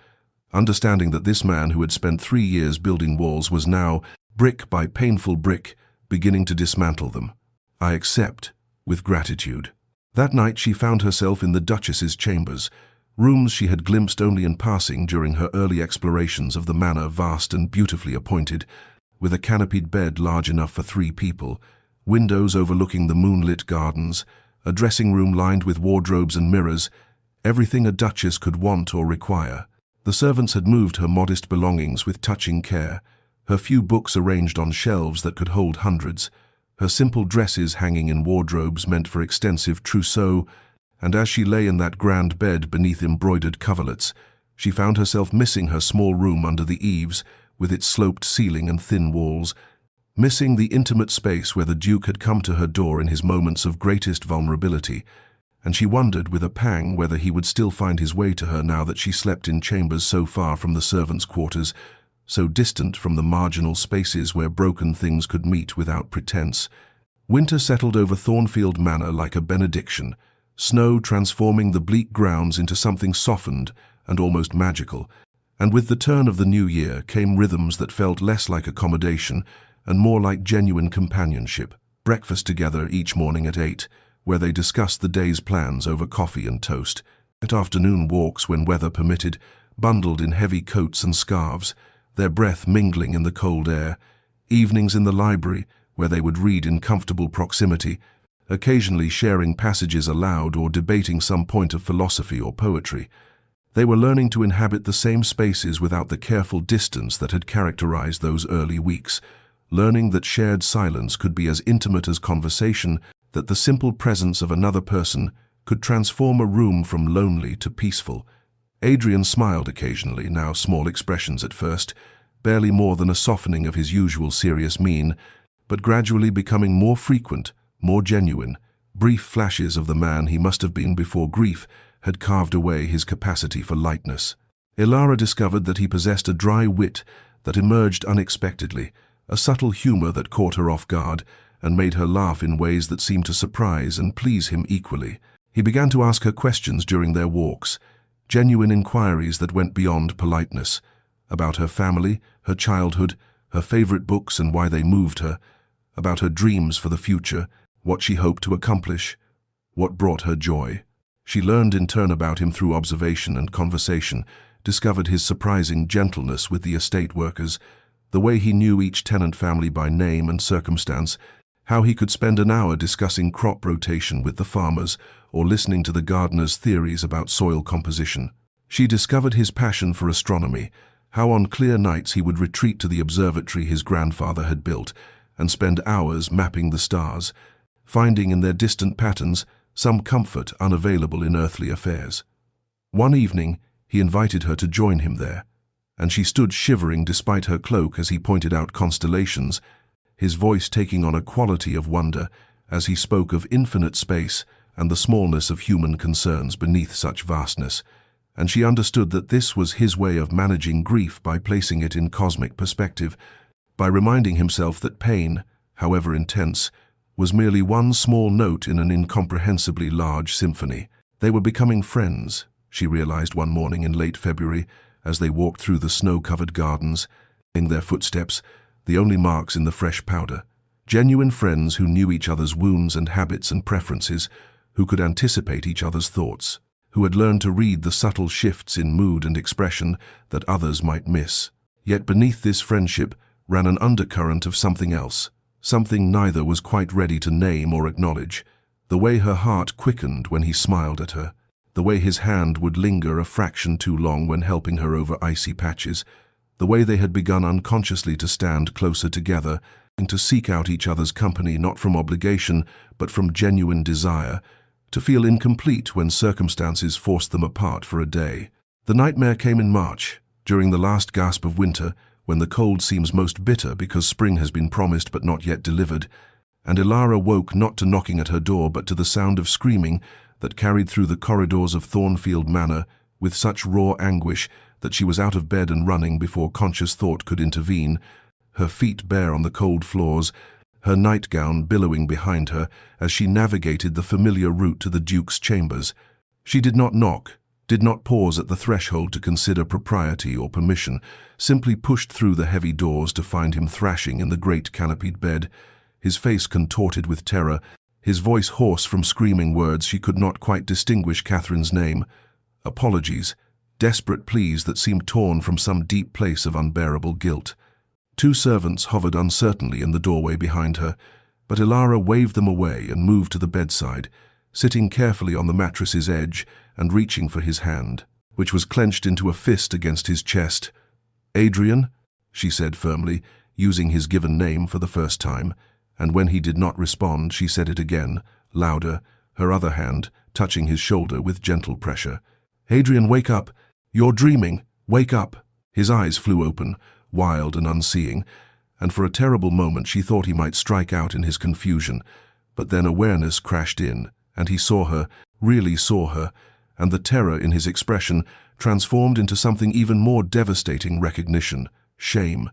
understanding that this man who had spent 3 years building walls was now, brick by painful brick, beginning to dismantle them. "I accept, with gratitude." That night she found herself in the Duchess's chambers, rooms she had glimpsed only in passing during her early explorations of the manor, vast and beautifully appointed, with a canopied bed large enough for 3 people, windows overlooking the moonlit gardens, a dressing room lined with wardrobes and mirrors, everything a duchess could want or require. The servants had moved her modest belongings with touching care, her few books arranged on shelves that could hold hundreds, her simple dresses hanging in wardrobes meant for extensive trousseau, and as she lay in that grand bed beneath embroidered coverlets, she found herself missing her small room under the eaves, with its sloped ceiling and thin walls, missing the intimate space where the Duke had come to her door in his moments of greatest vulnerability, and she wondered with a pang whether he would still find his way to her now that she slept in chambers so far from the servants' quarters, so distant from the marginal spaces where broken things could meet without pretense. Winter settled over Thornfield Manor like a benediction, snow transforming the bleak grounds into something softened and almost magical, and with the turn of the new year came rhythms that felt less like accommodation and more like genuine companionship. Breakfast together each morning at 8, where they discussed the day's plans over coffee and toast. At afternoon walks when weather permitted, bundled in heavy coats and scarves, their breath mingling in the cold air. Evenings in the library, where they would read in comfortable proximity, occasionally sharing passages aloud or debating some point of philosophy or poetry. They were learning to inhabit the same spaces without the careful distance that had characterized those early weeks, learning that shared silence could be as intimate as conversation, that the simple presence of another person could transform a room from lonely to peaceful. Adrian smiled occasionally, now small expressions at first, barely more than a softening of his usual serious mien, but gradually becoming more frequent, more genuine, brief flashes of the man he must have been before grief had carved away his capacity for lightness. Elara discovered that he possessed a dry wit that emerged unexpectedly, a subtle humor that caught her off guard and made her laugh in ways that seemed to surprise and please him equally. He began to ask her questions during their walks, genuine inquiries that went beyond politeness, about her family, her childhood, her favorite books and why they moved her, about her dreams for the future, what she hoped to accomplish, what brought her joy. She learned in turn about him through observation and conversation, discovered his surprising gentleness with the estate workers, the way he knew each tenant family by name and circumstance, how he could spend an hour discussing crop rotation with the farmers or listening to the gardeners' theories about soil composition. She discovered his passion for astronomy, how on clear nights he would retreat to the observatory his grandfather had built and spend hours mapping the stars, finding in their distant patterns some comfort unavailable in earthly affairs. One evening, he invited her to join him there, and she stood shivering despite her cloak as he pointed out constellations, his voice taking on a quality of wonder as he spoke of infinite space and the smallness of human concerns beneath such vastness, and she understood that this was his way of managing grief by placing it in cosmic perspective, by reminding himself that pain, however intense, was merely one small note in an incomprehensibly large symphony. They were becoming friends, she realized one morning in late February as they walked through the snow-covered gardens, in their footsteps, the only marks in the fresh powder. Genuine friends who knew each other's wounds and habits and preferences, who could anticipate each other's thoughts, who had learned to read the subtle shifts in mood and expression that others might miss. Yet beneath this friendship ran an undercurrent of something else, something neither was quite ready to name or acknowledge. The way her heart quickened when he smiled at her, the way his hand would linger a fraction too long when helping her over icy patches, the way they had begun unconsciously to stand closer together and to seek out each other's company not from obligation but from genuine desire, to feel incomplete when circumstances forced them apart for a day. The nightmare came in March, during the last gasp of winter, when the cold seems most bitter because spring has been promised but not yet delivered, and Elara woke not to knocking at her door but to the sound of screaming that carried through the corridors of Thornfield Manor with such raw anguish that she was out of bed and running before conscious thought could intervene, her feet bare on the cold floors, her nightgown billowing behind her as she navigated the familiar route to the Duke's chambers. She did not knock, did not pause at the threshold to consider propriety or permission, simply pushed through the heavy doors to find him thrashing in the great canopied bed, his face contorted with terror, his voice hoarse from screaming words she could not quite distinguish Catherine's name, apologies, desperate pleas that seemed torn from some deep place of unbearable guilt. Two servants hovered uncertainly in the doorway behind her, But Elara waved them away and moved to the bedside, sitting carefully on the mattress's edge and reaching for his hand, which was clenched into a fist against his chest. "Adrian," she said firmly, using his given name for the first time, and when he did not respond, she said it again, louder, her other hand touching his shoulder with gentle pressure. "Adrian, wake up! You're dreaming! Wake up!" His eyes flew open, wild and unseeing, and for a terrible moment she thought he might strike out in his confusion, but then awareness crashed in, and he saw her, really saw her, and the terror in his expression transformed into something even more devastating: recognition, shame,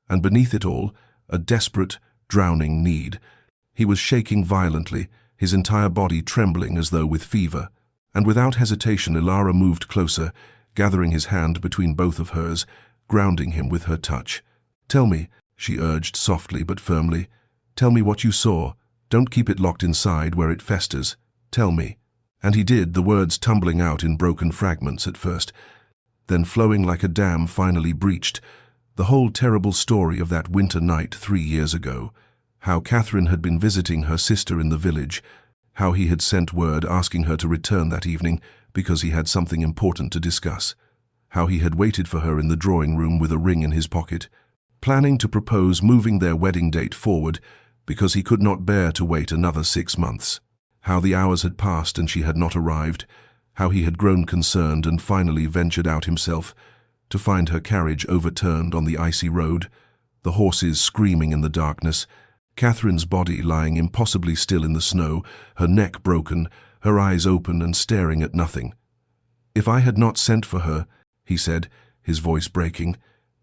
and beneath it all, a desperate, drowning need. He was shaking violently, his entire body trembling as though with fever, and without hesitation Elara moved closer, gathering his hand between both of hers, grounding him with her touch. "Tell me," she urged softly but firmly. "Tell me what you saw. Don't keep it locked inside where it festers. Tell me." And he did, the words tumbling out in broken fragments at first, then flowing like a dam finally breached. The whole terrible story of that winter night 3 years ago. How Catherine had been visiting her sister in the village. How he had sent word asking her to return that evening because he had something important to discuss. How he had waited for her in the drawing room with a ring in his pocket, planning to propose moving their wedding date forward because he could not bear to wait another 6 months. How the hours had passed and she had not arrived. How he had grown concerned and finally ventured out himself to find her carriage overturned on the icy road, the horses screaming in the darkness, Catherine's body lying impossibly still in the snow, her neck broken, her eyes open and staring at nothing. "If I had not sent for her," he said, his voice breaking,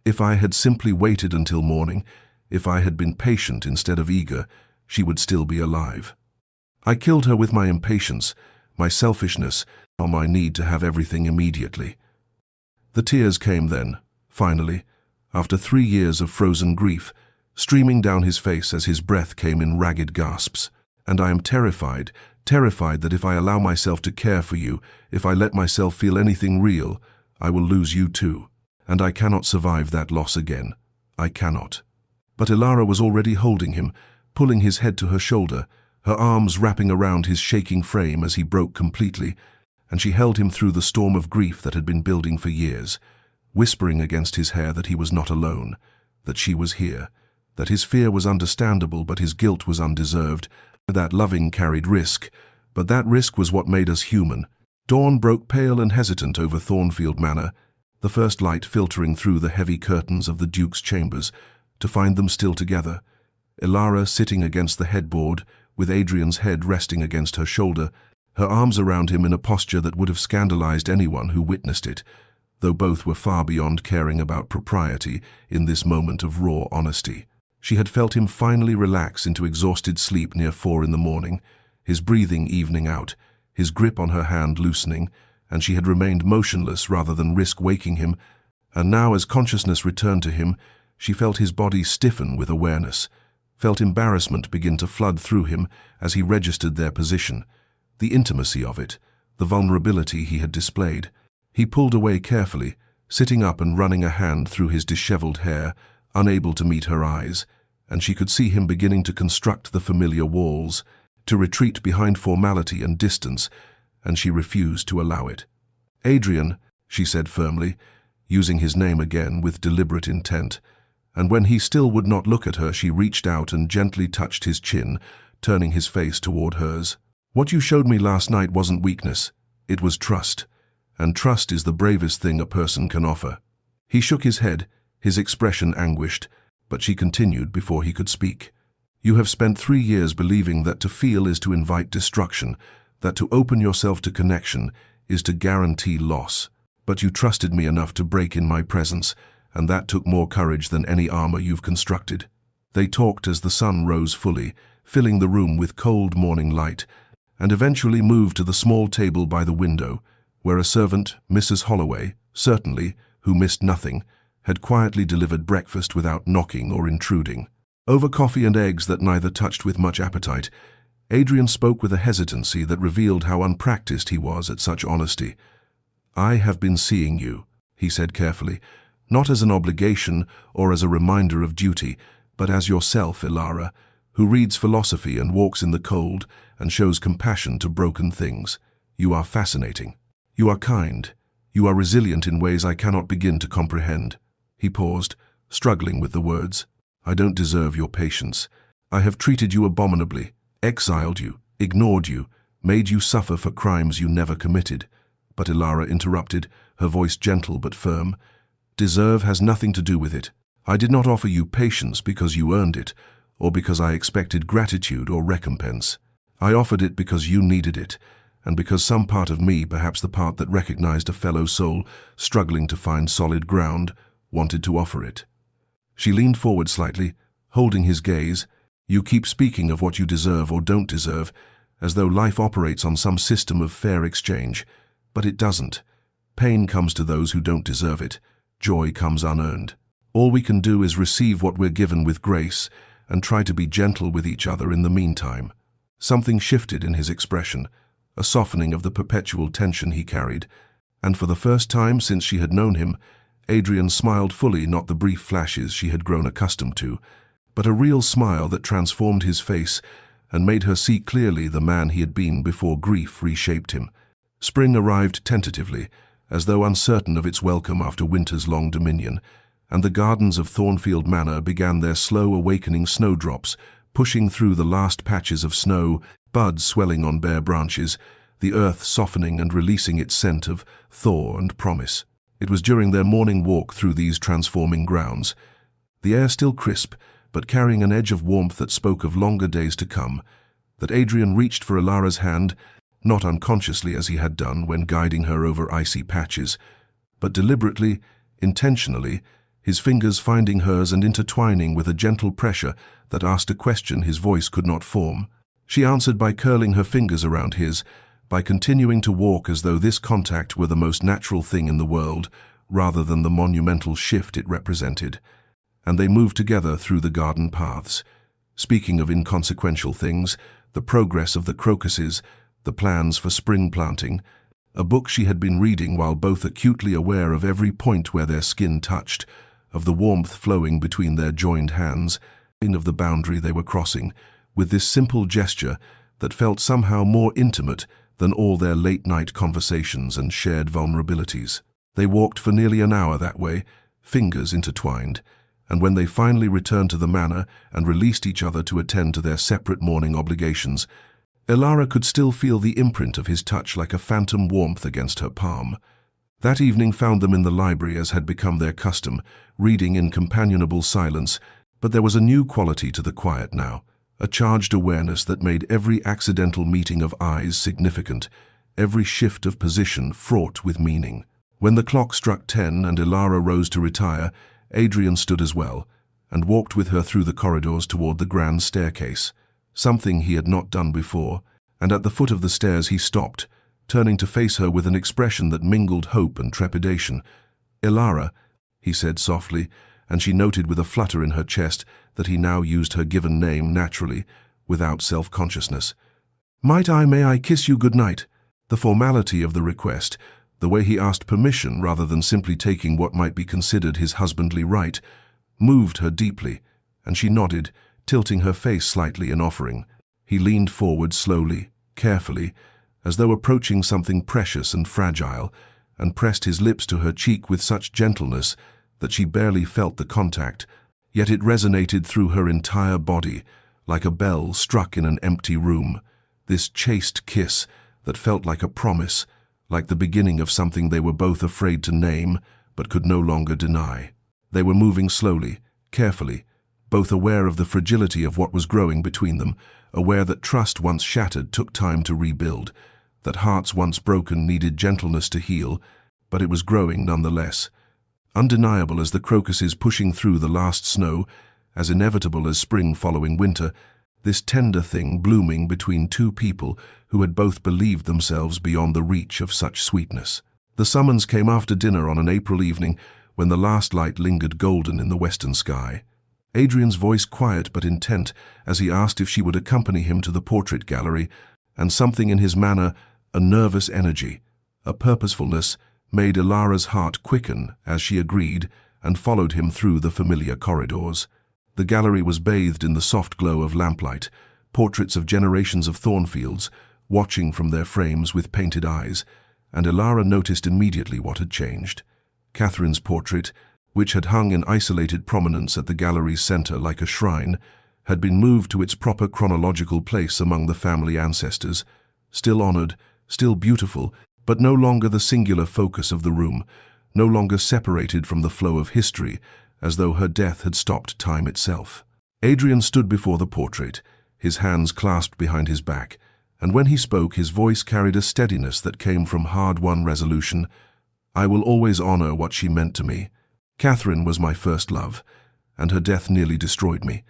"if I had simply waited until morning, if I had been patient instead of eager, she would still be alive. I killed her with my impatience, my selfishness, or my need to have everything immediately." The tears came then, finally, after 3 years of frozen grief, streaming down his face as his breath came in ragged gasps. "And I am terrified, terrified that if I allow myself to care for you, if I let myself feel anything real, I will lose you too. And I cannot survive that loss again. I cannot." But Elara was already holding him, pulling his head to her shoulder, her arms wrapping around his shaking frame as he broke completely, and she held him through the storm of grief that had been building for years, whispering against his hair that he was not alone, that she was here, that his fear was understandable but his guilt was undeserved, that loving carried risk, but that risk was what made us human. Dawn broke pale and hesitant over Thornfield Manor, the first light filtering through the heavy curtains of the Duke's chambers, to find them still together, Elara sitting against the headboard, with Adrian's head resting against her shoulder, her arms around him in a posture that would have scandalized anyone who witnessed it, though both were far beyond caring about propriety in this moment of raw honesty. She had felt him finally relax into exhausted sleep near 4 in the morning, his breathing evening out, his grip on her hand loosening, and she had remained motionless rather than risk waking him, and now as consciousness returned to him, she felt his body stiffen with awareness, felt embarrassment begin to flood through him as he registered their position, the intimacy of it, the vulnerability he had displayed. He pulled away carefully, sitting up and running a hand through his disheveled hair, unable to meet her eyes, and she could see him beginning to construct the familiar walls, to retreat behind formality and distance, and she refused to allow it. "Adrian," she said firmly, using his name again with deliberate intent, and when he still would not look at her, she reached out and gently touched his chin, turning his face toward hers. "What you showed me last night wasn't weakness, it was trust, and trust is the bravest thing a person can offer." He shook his head, his expression anguished, but she continued before he could speak. "You have spent 3 years believing that to feel is to invite destruction, that to open yourself to connection is to guarantee loss. But you trusted me enough to break in my presence, and that took more courage than any armor you've constructed." They talked as the sun rose fully, filling the room with cold morning light, and eventually moved to the small table by the window, where a servant, Mrs. Holloway, certainly, who missed nothing, had quietly delivered breakfast without knocking or intruding. Over coffee and eggs that neither touched with much appetite, Adrian spoke with a hesitancy that revealed how unpracticed he was at such honesty. "I have been seeing you," he said carefully, "not as an obligation or as a reminder of duty, but as yourself, Elara, who reads philosophy and walks in the cold and shows compassion to broken things. You are fascinating. You are kind. You are resilient in ways I cannot begin to comprehend." He paused, struggling with the words. "I don't deserve your patience. I have treated you abominably, exiled you, ignored you, made you suffer for crimes you never committed." But Elara interrupted, her voice gentle but firm. "Deserve has nothing to do with it. I did not offer you patience because you earned it, or because I expected gratitude or recompense. I offered it because you needed it, and because some part of me, perhaps the part that recognized a fellow soul struggling to find solid ground, wanted to offer it." She leaned forward slightly, holding his gaze. "You keep speaking of what you deserve or don't deserve, as though life operates on some system of fair exchange. But it doesn't. Pain comes to those who don't deserve it. Joy comes unearned. All we can do is receive what we're given with grace and try to be gentle with each other in the meantime." Something shifted in his expression, a softening of the perpetual tension he carried, and for the first time since she had known him, Adrian smiled fully, not the brief flashes she had grown accustomed to, but a real smile that transformed his face and made her see clearly the man he had been before grief reshaped him. Spring arrived tentatively, as though uncertain of its welcome after winter's long dominion, and the gardens of Thornfield Manor began their slow awakening snowdrops, pushing through the last patches of snow, buds swelling on bare branches, the earth softening and releasing its scent of thaw and promise. It was during their morning walk through these transforming grounds, the air still crisp, but carrying an edge of warmth that spoke of longer days to come, that Adrian reached for Elara's hand, not unconsciously as he had done when guiding her over icy patches, but deliberately, intentionally, his fingers finding hers and intertwining with a gentle pressure that asked a question his voice could not form. She answered by curling her fingers around his, by continuing to walk as though this contact were the most natural thing in the world, rather than the monumental shift it represented. And they moved together through the garden paths, speaking of inconsequential things, the progress of the crocuses, the plans for spring planting, a book she had been reading while both acutely aware of every point where their skin touched, of the warmth flowing between their joined hands, of the boundary they were crossing, with this simple gesture that felt somehow more intimate than all their late-night conversations and shared vulnerabilities. They walked for nearly an hour that way, fingers intertwined, and when they finally returned to the manor and released each other to attend to their separate morning obligations, Elara could still feel the imprint of his touch like a phantom warmth against her palm. That evening found them in the library as had become their custom, reading in companionable silence, but there was a new quality to the quiet now, a charged awareness that made every accidental meeting of eyes significant, every shift of position fraught with meaning. When the clock struck 10 and Elara rose to retire, Adrian stood as well, and walked with her through the corridors toward the grand staircase, something he had not done before, and at the foot of the stairs he stopped, turning to face her with an expression that mingled hope and trepidation. "Elara," he said softly, and she noted with a flutter in her chest that he now used her given name naturally, without self-consciousness. May I kiss you good night?" The formality of the request, the way he asked permission rather than simply taking what might be considered his husbandly right, moved her deeply, and she nodded, tilting her face slightly in offering. He leaned forward slowly, carefully, as though approaching something precious and fragile, and pressed his lips to her cheek with such gentleness that she barely felt the contact, yet it resonated through her entire body, like a bell struck in an empty room. This chaste kiss that felt like a promise, like the beginning of something they were both afraid to name, but could no longer deny. They were moving slowly, carefully, both aware of the fragility of what was growing between them, aware that trust once shattered took time to rebuild, that hearts once broken needed gentleness to heal, but it was growing nonetheless. Undeniable as the crocuses pushing through the last snow, as inevitable as spring following winter, this tender thing blooming between two people who had both believed themselves beyond the reach of such sweetness. The summons came after dinner on an April evening when the last light lingered golden in the western sky. Adrian's voice quiet but intent as he asked if she would accompany him to the portrait gallery, and something in his manner, a nervous energy, a purposefulness, made Elara's heart quicken as she agreed and followed him through the familiar corridors. The gallery was bathed in the soft glow of lamplight, portraits of generations of Thornfields, watching from their frames with painted eyes, and Elara noticed immediately what had changed. Catherine's portrait, which had hung in isolated prominence at the gallery's center like a shrine, had been moved to its proper chronological place among the family ancestors, still honored, still beautiful, but no longer the singular focus of the room, no longer separated from the flow of history, as though her death had stopped time itself. Adrian stood before the portrait, his hands clasped behind his back, and when he spoke, his voice carried a steadiness that came from hard-won resolution. I will always honor what she meant to me. Catherine was my first love, and her death nearly destroyed me.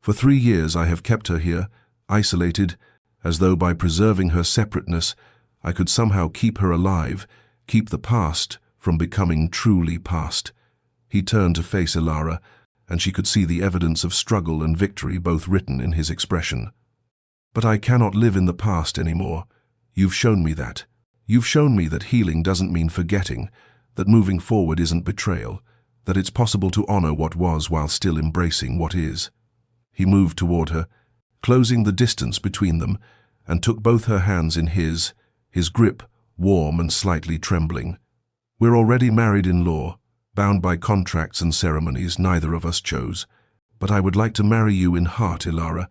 For 3 years I have kept her here, isolated, as though by preserving her separateness, I could somehow keep her alive, keep the past from becoming truly past. He turned to face Elara, and she could see the evidence of struggle and victory both written in his expression. But I cannot live in the past anymore. You've shown me that. You've shown me that healing doesn't mean forgetting, that moving forward isn't betrayal, that it's possible to honor what was while still embracing what is. He moved toward her, closing the distance between them, and took both her hands in his grip warm and slightly trembling. We're already married in law, bound by contracts and ceremonies neither of us chose. But I would like to marry you in heart, Elara.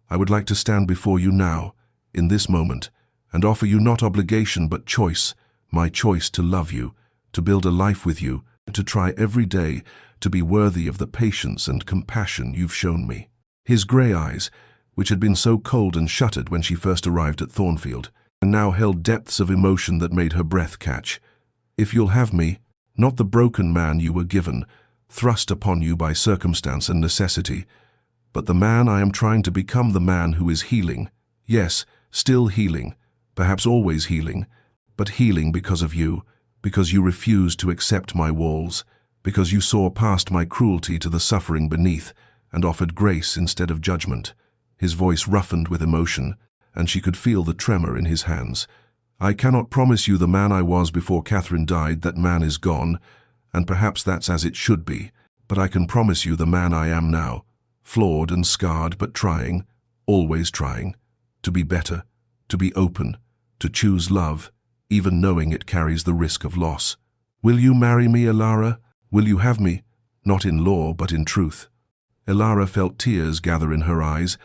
I would like to stand before you now, in this moment, and offer you not obligation but choice, my choice to love you, to build a life with you, to try every day to be worthy of the patience and compassion you've shown me. His grey eyes, which had been so cold and shuttered when she first arrived at Thornfield, now held depths of emotion that made her breath catch. If you'll have me, not the broken man you were given, thrust upon you by circumstance and necessity, but the man I am trying to become, the man who is healing. Yes, still healing, perhaps always healing, but healing because of you, because you refused to accept my walls, because you saw past my cruelty to the suffering beneath and offered grace instead of judgment. His voice roughened with emotion, and she could feel the tremor in his hands. I cannot promise you the man I was before Catherine died. That man is gone, and perhaps that's as it should be, but I can promise you the man I am now, flawed and scarred but trying, always trying, to be better, to be open, to choose love, even knowing it carries the risk of loss. Will you marry me, Elara? Will you have me, not in law but in truth? Elara felt tears gather in her eyes,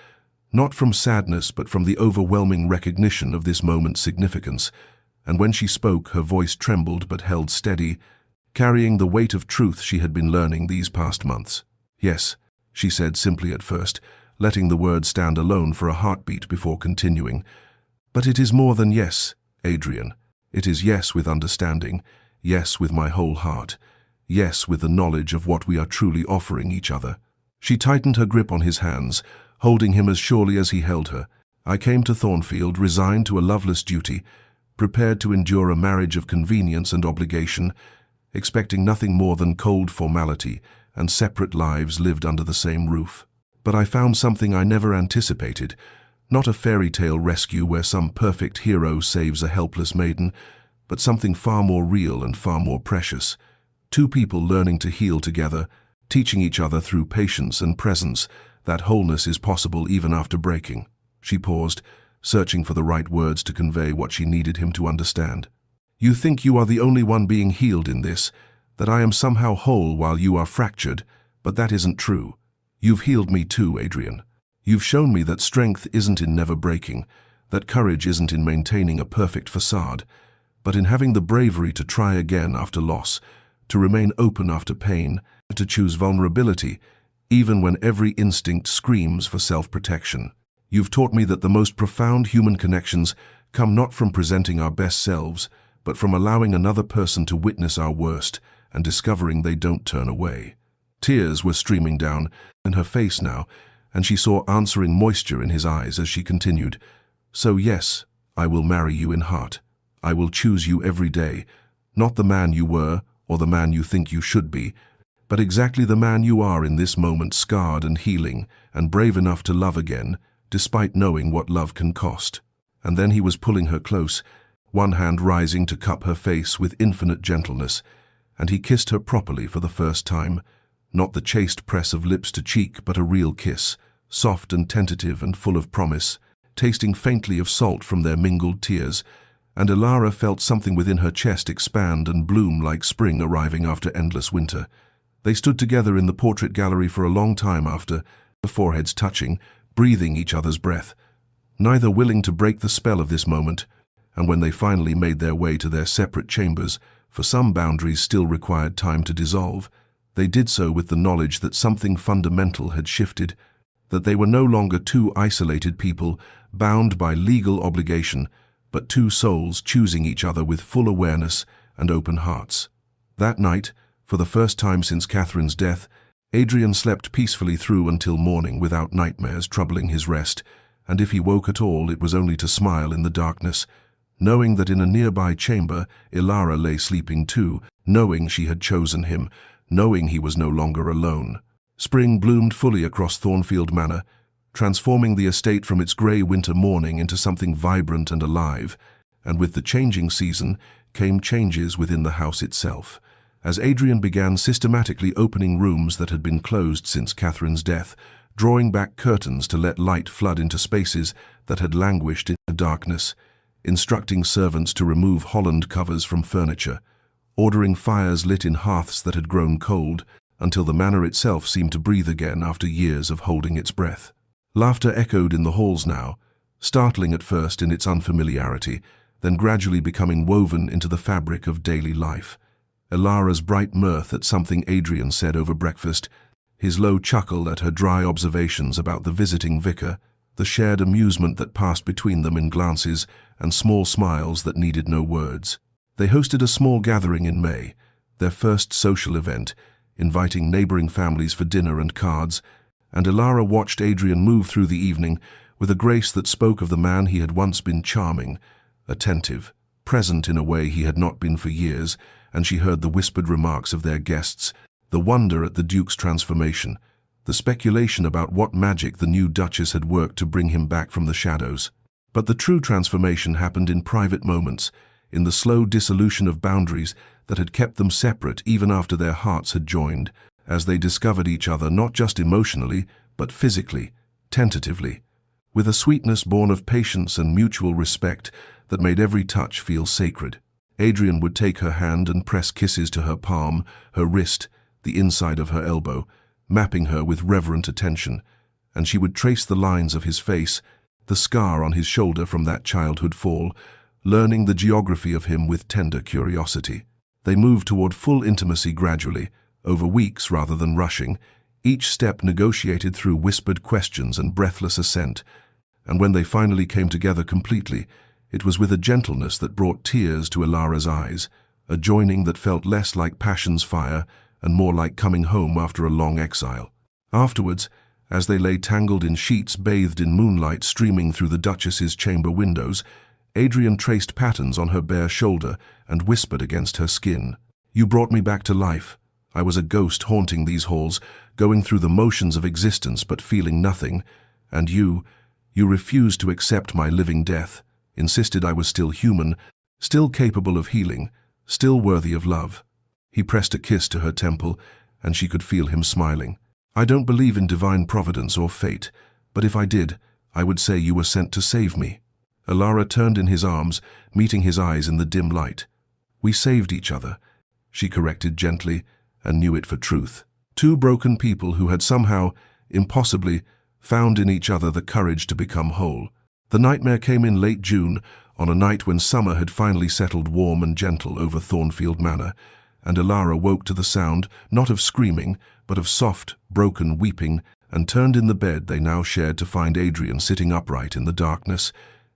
not from sadness but from the overwhelming recognition of this moment's significance, and when she spoke her voice trembled but held steady, carrying the weight of truth she had been learning these past months. Yes, she said simply at first, letting the word stand alone for a heartbeat before continuing. But it is more than yes, Adrian. It is yes with understanding, yes with my whole heart, yes with the knowledge of what we are truly offering each other. She tightened her grip on his hands, holding him as surely as he held her. I came to Thornfield resigned to a loveless duty, prepared to endure a marriage of convenience and obligation, expecting nothing more than cold formality and separate lives lived under the same roof. But I found something I never anticipated, not a fairy tale rescue where some perfect hero saves a helpless maiden, but something far more real and far more precious. 2 people learning to heal together, teaching each other through patience and presence that wholeness is possible even after breaking. She paused, searching for the right words to convey what she needed him to understand. You think you are the only one being healed in this, that I am somehow whole while you are fractured, but that isn't true. You've healed me too, Adrian. You've shown me that strength isn't in never breaking, that courage isn't in maintaining a perfect facade, but in having the bravery to try again after loss, to remain open after pain, to choose vulnerability, even when every instinct screams for self-protection. You've taught me that the most profound human connections come not from presenting our best selves, but from allowing another person to witness our worst and discovering they don't turn away. Tears were streaming down in her face now, and she saw answering moisture in his eyes as she continued. So yes, I will marry you in heart. I will choose you every day, not the man you were or the man you think you should be, but exactly the man you are in this moment, scarred and healing, and brave enough to love again, despite knowing what love can cost. And then he was pulling her close, one hand rising to cup her face with infinite gentleness, and he kissed her properly for the first time, not the chaste press of lips to cheek, but a real kiss, soft and tentative and full of promise, tasting faintly of salt from their mingled tears, and Elara felt something within her chest expand and bloom like spring arriving after endless winter. They stood together in the portrait gallery for a long time after, their foreheads touching, breathing each other's breath, neither willing to break the spell of this moment, and when they finally made their way to their separate chambers, for some boundaries still required time to dissolve, they did so with the knowledge that something fundamental had shifted, that they were no longer two isolated people bound by legal obligation, but two souls choosing each other with full awareness and open hearts. That night, for the first time since Catherine's death, Adrian slept peacefully through until morning without nightmares troubling his rest, and if he woke at all, it was only to smile in the darkness, knowing that in a nearby chamber Elara lay sleeping too, knowing she had chosen him, knowing he was no longer alone. Spring bloomed fully across Thornfield Manor, transforming the estate from its grey winter morning into something vibrant and alive, and with the changing season came changes within the house itself. As Adrian began systematically opening rooms that had been closed since Catherine's death, drawing back curtains to let light flood into spaces that had languished in the darkness, instructing servants to remove Holland covers from furniture, ordering fires lit in hearths that had grown cold, until the manor itself seemed to breathe again after years of holding its breath. Laughter echoed in the halls now, startling at first in its unfamiliarity, then gradually becoming woven into the fabric of daily life. Elara's bright mirth at something Adrian said over breakfast, his low chuckle at her dry observations about the visiting vicar, the shared amusement that passed between them in glances and small smiles that needed no words. They hosted a small gathering in May, their first social event, inviting neighboring families for dinner and cards, and Elara watched Adrian move through the evening with a grace that spoke of the man he had once been, charming, attentive, present in a way he had not been for years, and she heard the whispered remarks of their guests, the wonder at the Duke's transformation, the speculation about what magic the new Duchess had worked to bring him back from the shadows. But the true transformation happened in private moments, in the slow dissolution of boundaries that had kept them separate even after their hearts had joined, as they discovered each other not just emotionally, but physically, tentatively, with a sweetness born of patience and mutual respect that made every touch feel sacred. Adrian would take her hand and press kisses to her palm, her wrist, the inside of her elbow, mapping her with reverent attention, and she would trace the lines of his face, the scar on his shoulder from that childhood fall, learning the geography of him with tender curiosity. They moved toward full intimacy gradually, over weeks rather than rushing, each step negotiated through whispered questions and breathless assent, and when they finally came together completely, it was with a gentleness that brought tears to Elara's eyes, a joining that felt less like passion's fire and more like coming home after a long exile. Afterwards, as they lay tangled in sheets bathed in moonlight streaming through the Duchess's chamber windows, Adrian traced patterns on her bare shoulder and whispered against her skin. "You brought me back to life. I was a ghost haunting these halls, going through the motions of existence but feeling nothing, and you refused to accept my living death, insisted I was still human, still capable of healing, still worthy of love." He pressed a kiss to her temple, and she could feel him smiling. "I don't believe in divine providence or fate, but if I did, I would say you were sent to save me." Elara turned in his arms, meeting his eyes in the dim light. "We saved each other," she corrected gently, and knew it for truth. Two broken people who had somehow, impossibly, found in each other the courage to become whole. The nightmare came in late June, on a night when summer had finally settled warm and gentle over Thornfield Manor, and Elara woke to the sound, not of screaming, but of soft, broken weeping, and turned in the bed they now shared to find Adrian sitting upright in the darkness,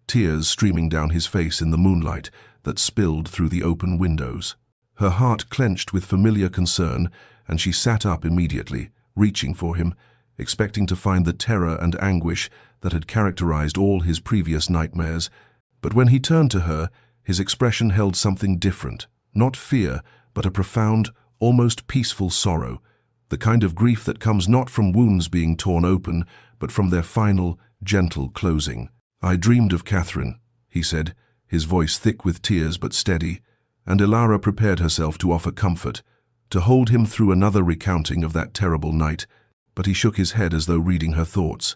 tears streaming down his face in the moonlight that spilled through the open windows. Her heart clenched with familiar concern, and she sat up immediately, reaching for him, expecting to find the terror and anguish that had characterized all his previous nightmares. But when he turned to her, his expression held something different, not fear, but a profound, almost peaceful sorrow, the kind of grief that comes not from wounds being torn open, but from their final, gentle closing. "I dreamed of Catherine," he said, his voice thick with tears but steady, and Elara prepared herself to offer comfort, to hold him through another recounting of that terrible night, but he shook his head as though reading her thoughts.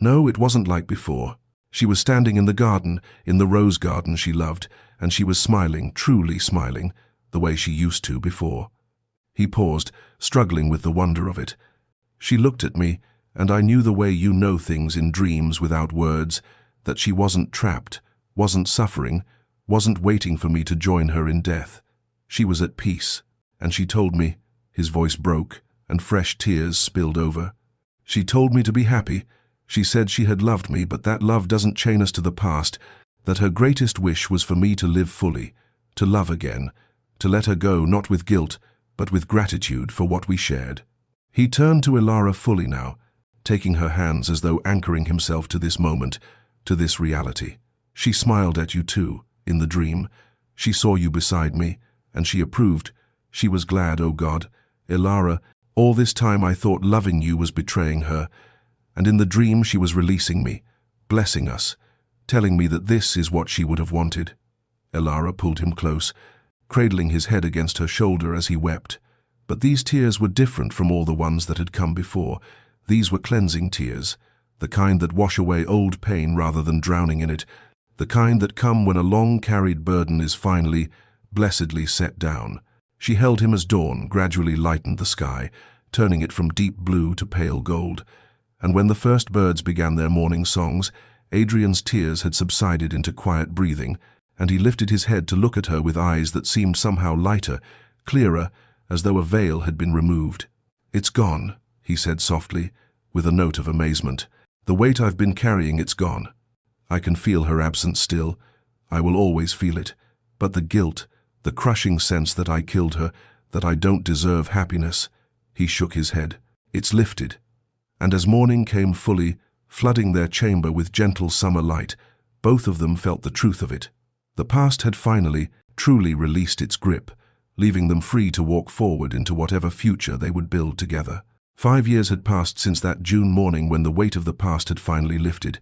No, it wasn't like before. She was standing in the garden, in the rose garden she loved, and she was smiling, truly smiling, the way she used to before. He paused, struggling with the wonder of it. She looked at me, and I knew the way you know things in dreams without words, that she wasn't trapped, wasn't suffering, wasn't waiting for me to join her in death. She was at peace, and she told me, his voice broke, and fresh tears spilled over. She told me to be happy. She said she had loved me, but that love doesn't chain us to the past, that her greatest wish was for me to live fully, to love again, to let her go not with guilt, but with gratitude for what we shared. He turned to Elara fully now, taking her hands as though anchoring himself to this moment, to this reality. She smiled at you too, in the dream. She saw you beside me, and she approved. She was glad, oh God. Elara, all this time I thought loving you was betraying her, and in the dream she was releasing me, blessing us, telling me that this is what she would have wanted. Elara pulled him close, cradling his head against her shoulder as he wept. But these tears were different from all the ones that had come before. These were cleansing tears, the kind that wash away old pain rather than drowning in it, the kind that come when a long-carried burden is finally, blessedly set down. She held him as dawn gradually lightened the sky, turning it from deep blue to pale gold. And when the first birds began their morning songs, Adrian's tears had subsided into quiet breathing, and he lifted his head to look at her with eyes that seemed somehow lighter, clearer, as though a veil had been removed. "It's gone," he said softly, with a note of amazement. "The weight I've been carrying, it's gone. I can feel her absence still. I will always feel it. But the guilt, the crushing sense that I killed her, that I don't deserve happiness," he shook his head. "It's lifted." And as morning came fully, flooding their chamber with gentle summer light, both of them felt the truth of it. The past had finally, truly released its grip, leaving them free to walk forward into whatever future they would build together. 5 years had passed since that June morning when the weight of the past had finally lifted,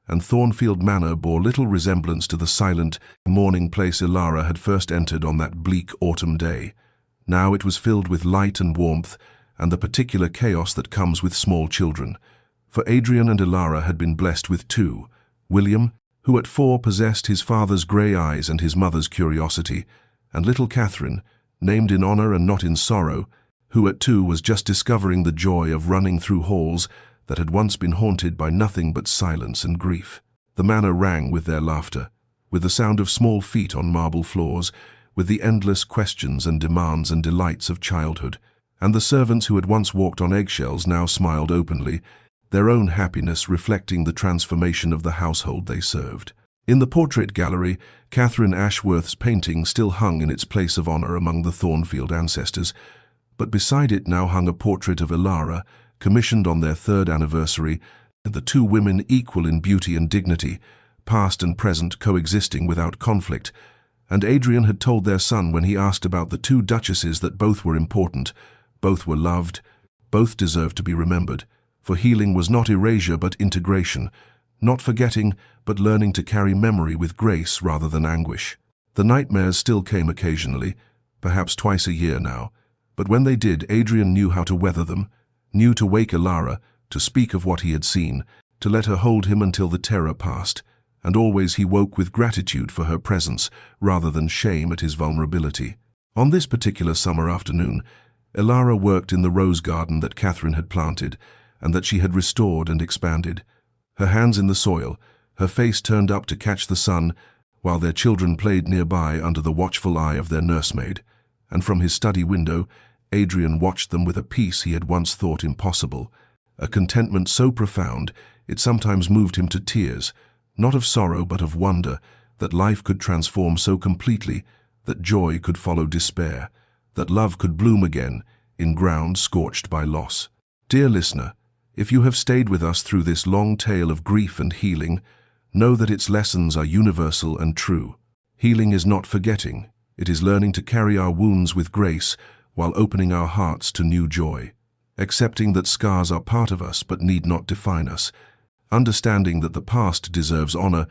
and Thornfield Manor bore little resemblance to the silent, mourning place Elara had first entered on that bleak autumn day. Now it was filled with light and warmth, and the particular chaos that comes with small children. For Adrian and Elara had been blessed with two, William, who at 4 possessed his father's grey eyes and his mother's curiosity, and little Catherine, named in honour and not in sorrow, who at 2 was just discovering the joy of running through halls that had once been haunted by nothing but silence and grief. The manor rang with their laughter, with the sound of small feet on marble floors, with the endless questions and demands and delights of childhood, and the servants who had once walked on eggshells now smiled openly, their own happiness reflecting the transformation of the household they served. In the portrait gallery, Catherine Ashworth's painting still hung in its place of honour among the Thornfield ancestors, but beside it now hung a portrait of Elara, commissioned on their 3rd anniversary, the two women equal in beauty and dignity, past and present coexisting without conflict. And Adrian had told their son when he asked about the 2 duchesses that both were important, both were loved, both deserved to be remembered, for healing was not erasure but integration, not forgetting but learning to carry memory with grace rather than anguish. The nightmares still came occasionally, perhaps twice a year now, but when they did, Adrian knew how to weather them, knew to wake Elara, to speak of what he had seen, to let her hold him until the terror passed, and always he woke with gratitude for her presence rather than shame at his vulnerability. On this particular summer afternoon, Elara worked in the rose garden that Catherine had planted and that she had restored and expanded. Her hands in the soil, her face turned up to catch the sun, while their children played nearby under the watchful eye of their nursemaid, and from his study window, Adrian watched them with a peace he had once thought impossible, a contentment so profound it sometimes moved him to tears, not of sorrow but of wonder, that life could transform so completely, that joy could follow despair, that love could bloom again in ground scorched by loss. Dear listener, if you have stayed with us through this long tale of grief and healing, know that its lessons are universal and true. Healing is not forgetting, it is learning to carry our wounds with grace while opening our hearts to new joy, accepting that scars are part of us but need not define us, understanding that the past deserves honor,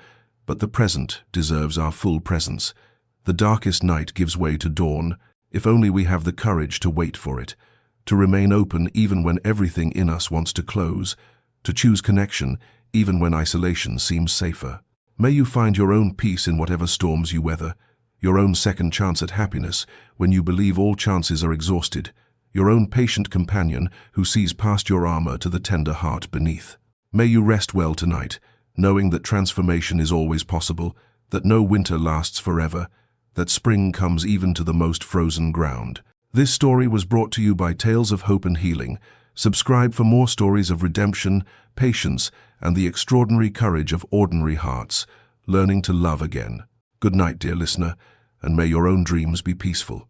but the present deserves our full presence. The darkest night gives way to dawn, If only we have the courage to wait for it, to remain open even when everything in us wants to close, to choose connection even when isolation seems safer. May you find your own peace in whatever storms you weather, your own second chance at happiness when you believe all chances are exhausted, your own patient companion who sees past your armor to the tender heart beneath. May you rest well tonight, knowing that transformation is always possible, that no winter lasts forever, that spring comes even to the most frozen ground. This story was brought to you by Tales of Hope and Healing. Subscribe for more stories of redemption, patience, and the extraordinary courage of ordinary hearts, learning to love again. Good night, dear listener, and may your own dreams be peaceful.